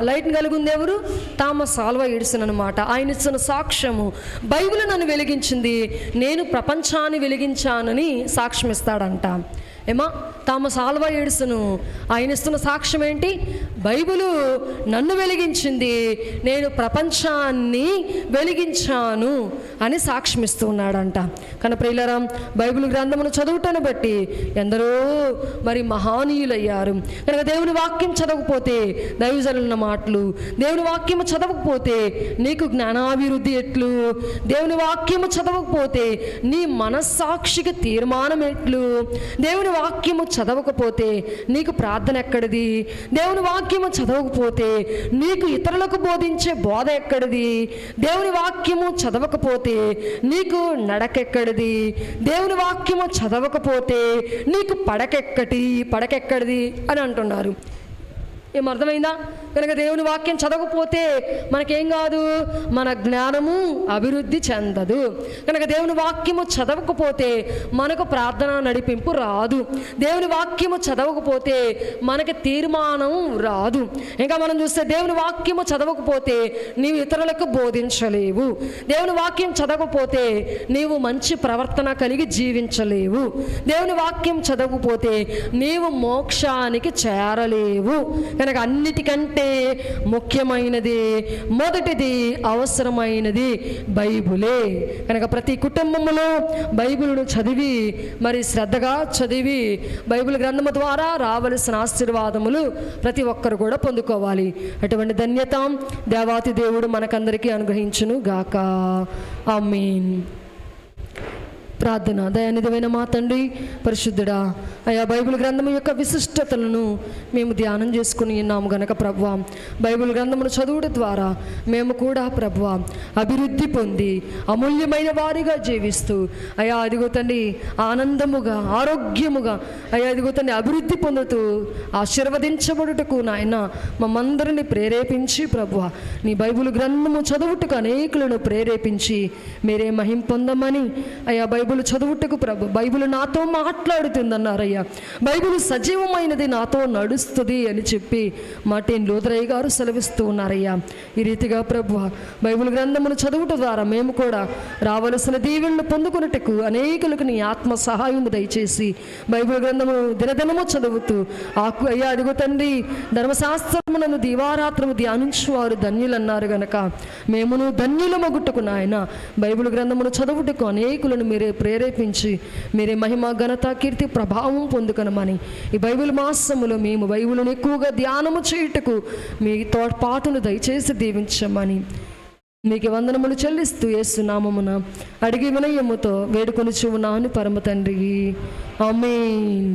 లైట్ని కలిగి ఉంది ఎవరు? థామస్ ఆల్వా ఎడిసన్ అనమాట. ఆయన ఇచ్చిన సాక్ష్యము బైబిల్ నన్ను వెలిగించింది, నేను ప్రపంచాన్ని వెలిగించానని సాక్ష్యం ఇస్తాడంట. థామస్ ఆల్వా ఎడిసన్ ఆయన ఇస్తున్న సాక్ష్యం ఏంటి? బైబిలు నన్ను వెలిగించింది, నేను ప్రపంచాన్ని వెలిగించాను అని సాక్ష్యం ఇస్తూ ఉన్నాడంట. కానీ ప్రియులారా, బైబిల్ గ్రంథమును చదువుటను బట్టి ఎందరో మరి మహానీయులయ్యారు. కనుక దేవుని వాక్యం చదవకపోతే దైవజనుల మాటలు, దేవుని వాక్యము చదవకపోతే నీకు జ్ఞానాభివృద్ధి ఎట్లు? దేవుని వాక్యము చదవకపోతే నీ మనస్సాక్షికి తీర్మానం ఎట్లు? దేవుని వాక్యము చదవకపోతే నీకు ప్రార్థన ఎక్కడిది? దేవుని వాక్యము చదవకపోతే నీకు ఇతరులకు బోధించే బోధ ఎక్కడిది? దేవుని వాక్యము చదవకపోతే నీకు నడకెక్కడిది? దేవుని వాక్యము చదవకపోతే నీకు పడకెక్కడిది అని అంటున్నారు. ఏమర్థమైందా? కనుక దేవుని వాక్యం చదవకపోతే మనకేం కాదు, మన జ్ఞానము అభివృద్ధి చెందదు. కనుక దేవుని వాక్యము చదవకపోతే మనకు ప్రార్థన నడిపింపు రాదు. దేవుని వాక్యము చదవకపోతే మనకి తీర్మానం రాదు. ఇంకా మనం చూస్తే దేవుని వాక్యము చదవకపోతే నీవు ఇతరులకు బోధించలేవు. దేవుని వాక్యం చదవకపోతే నీవు మంచి ప్రవర్తన కలిగి జీవించలేవు. దేవుని వాక్యం చదవకపోతే నీవు మోక్షానికి చేరలేవు. కనుక అన్నిటికంటే ముఖ్యమైనది, మొదటిది, అవసరమైనది బైబిలే. కనుక ప్రతి కుటుంబంలో బైబిల్ను చదివి మరి శ్రద్ధగా చదివి బైబిల్ గ్రంథము ద్వారా రావలసిన ఆశీర్వాదములు ప్రతి ఒక్కరు కూడా పొందుకోవాలి. అటువంటి ధన్యత దేవాతి దేవుడు మనకందరికీ అనుగ్రహించును గాక. ఆమేన్. ప్రార్థన. దయానిధమైన మా తండ్రి పరిశుద్ధుడా, అయా బైబిల్ గ్రంథము యొక్క విశిష్టతలను మేము ధ్యానం చేసుకుని ఉన్నాము గనక ప్రభువా, బైబిల్ గ్రంథమును చదువుట ద్వారా మేము కూడా ప్రభువా అభివృద్ధి పొంది అమూల్యమైన వారిగా జీవిస్తూ అయా అదిగో తండ్రి ఆనందముగా, ఆరోగ్యముగా అయా అదిగో తండ్రి అభివృద్ధి పొందుతూ ఆశీర్వదించబడుటకు నాయన మమ్మందరిని ప్రేరేపించి ప్రభువా నీ బైబిల్ గ్రంథము చదువుటకు అనేకులను ప్రేరేపించి మీరే మహిం పొందమని అయా బైబిల్ చదువుటకు ప్రభు బైబిల్ నాతో మాట్లాడుతుందన్నారయ్యా. బైబిల్ సజీవమైనది, నాతో నడుస్తుంది అని చెప్పి మార్టిన్ లూథరయ్య గారు సెలవిస్తూ ఉన్నారయ్యా. ఈ రీతిగా ప్రభు బైబిల్ గ్రంథమును చదువుట ద్వారా మేము కూడా రావలసిన దీవెనలు పొందుకున్నట్టుకు అనేకులకు నీ ఆత్మ సహాయం దయచేసి బైబిల్ గ్రంథము దినదినము చదువుతూ అయ్యా అడుగు తండ్రి ధర్మశాస్త్రములను దివారాత్రము ధ్యానించువారు ధన్యులన్నారు గనక మేమును ధన్యులమగుట్టుకు నాయన బైబిల్ గ్రంథమును చదువుటకు అనేకులను మీరే ప్రేరేపించి మీరే మహిమ, ఘనత, కీర్తి, ప్రభావం పొందుకనమని ఈ బైబిల్ మాసములో మేము బైబిల్ను ఎక్కువగా ధ్యానము చేయుటకు మీ తోడ్పాటును దయచేసి దీవించమని మీకు వందనములు చెల్లిస్తూ యేసు నామమున అడిగి వినయముతో వేడుకొనుచున్నాను పరమ తండ్రి. ఆమేన్.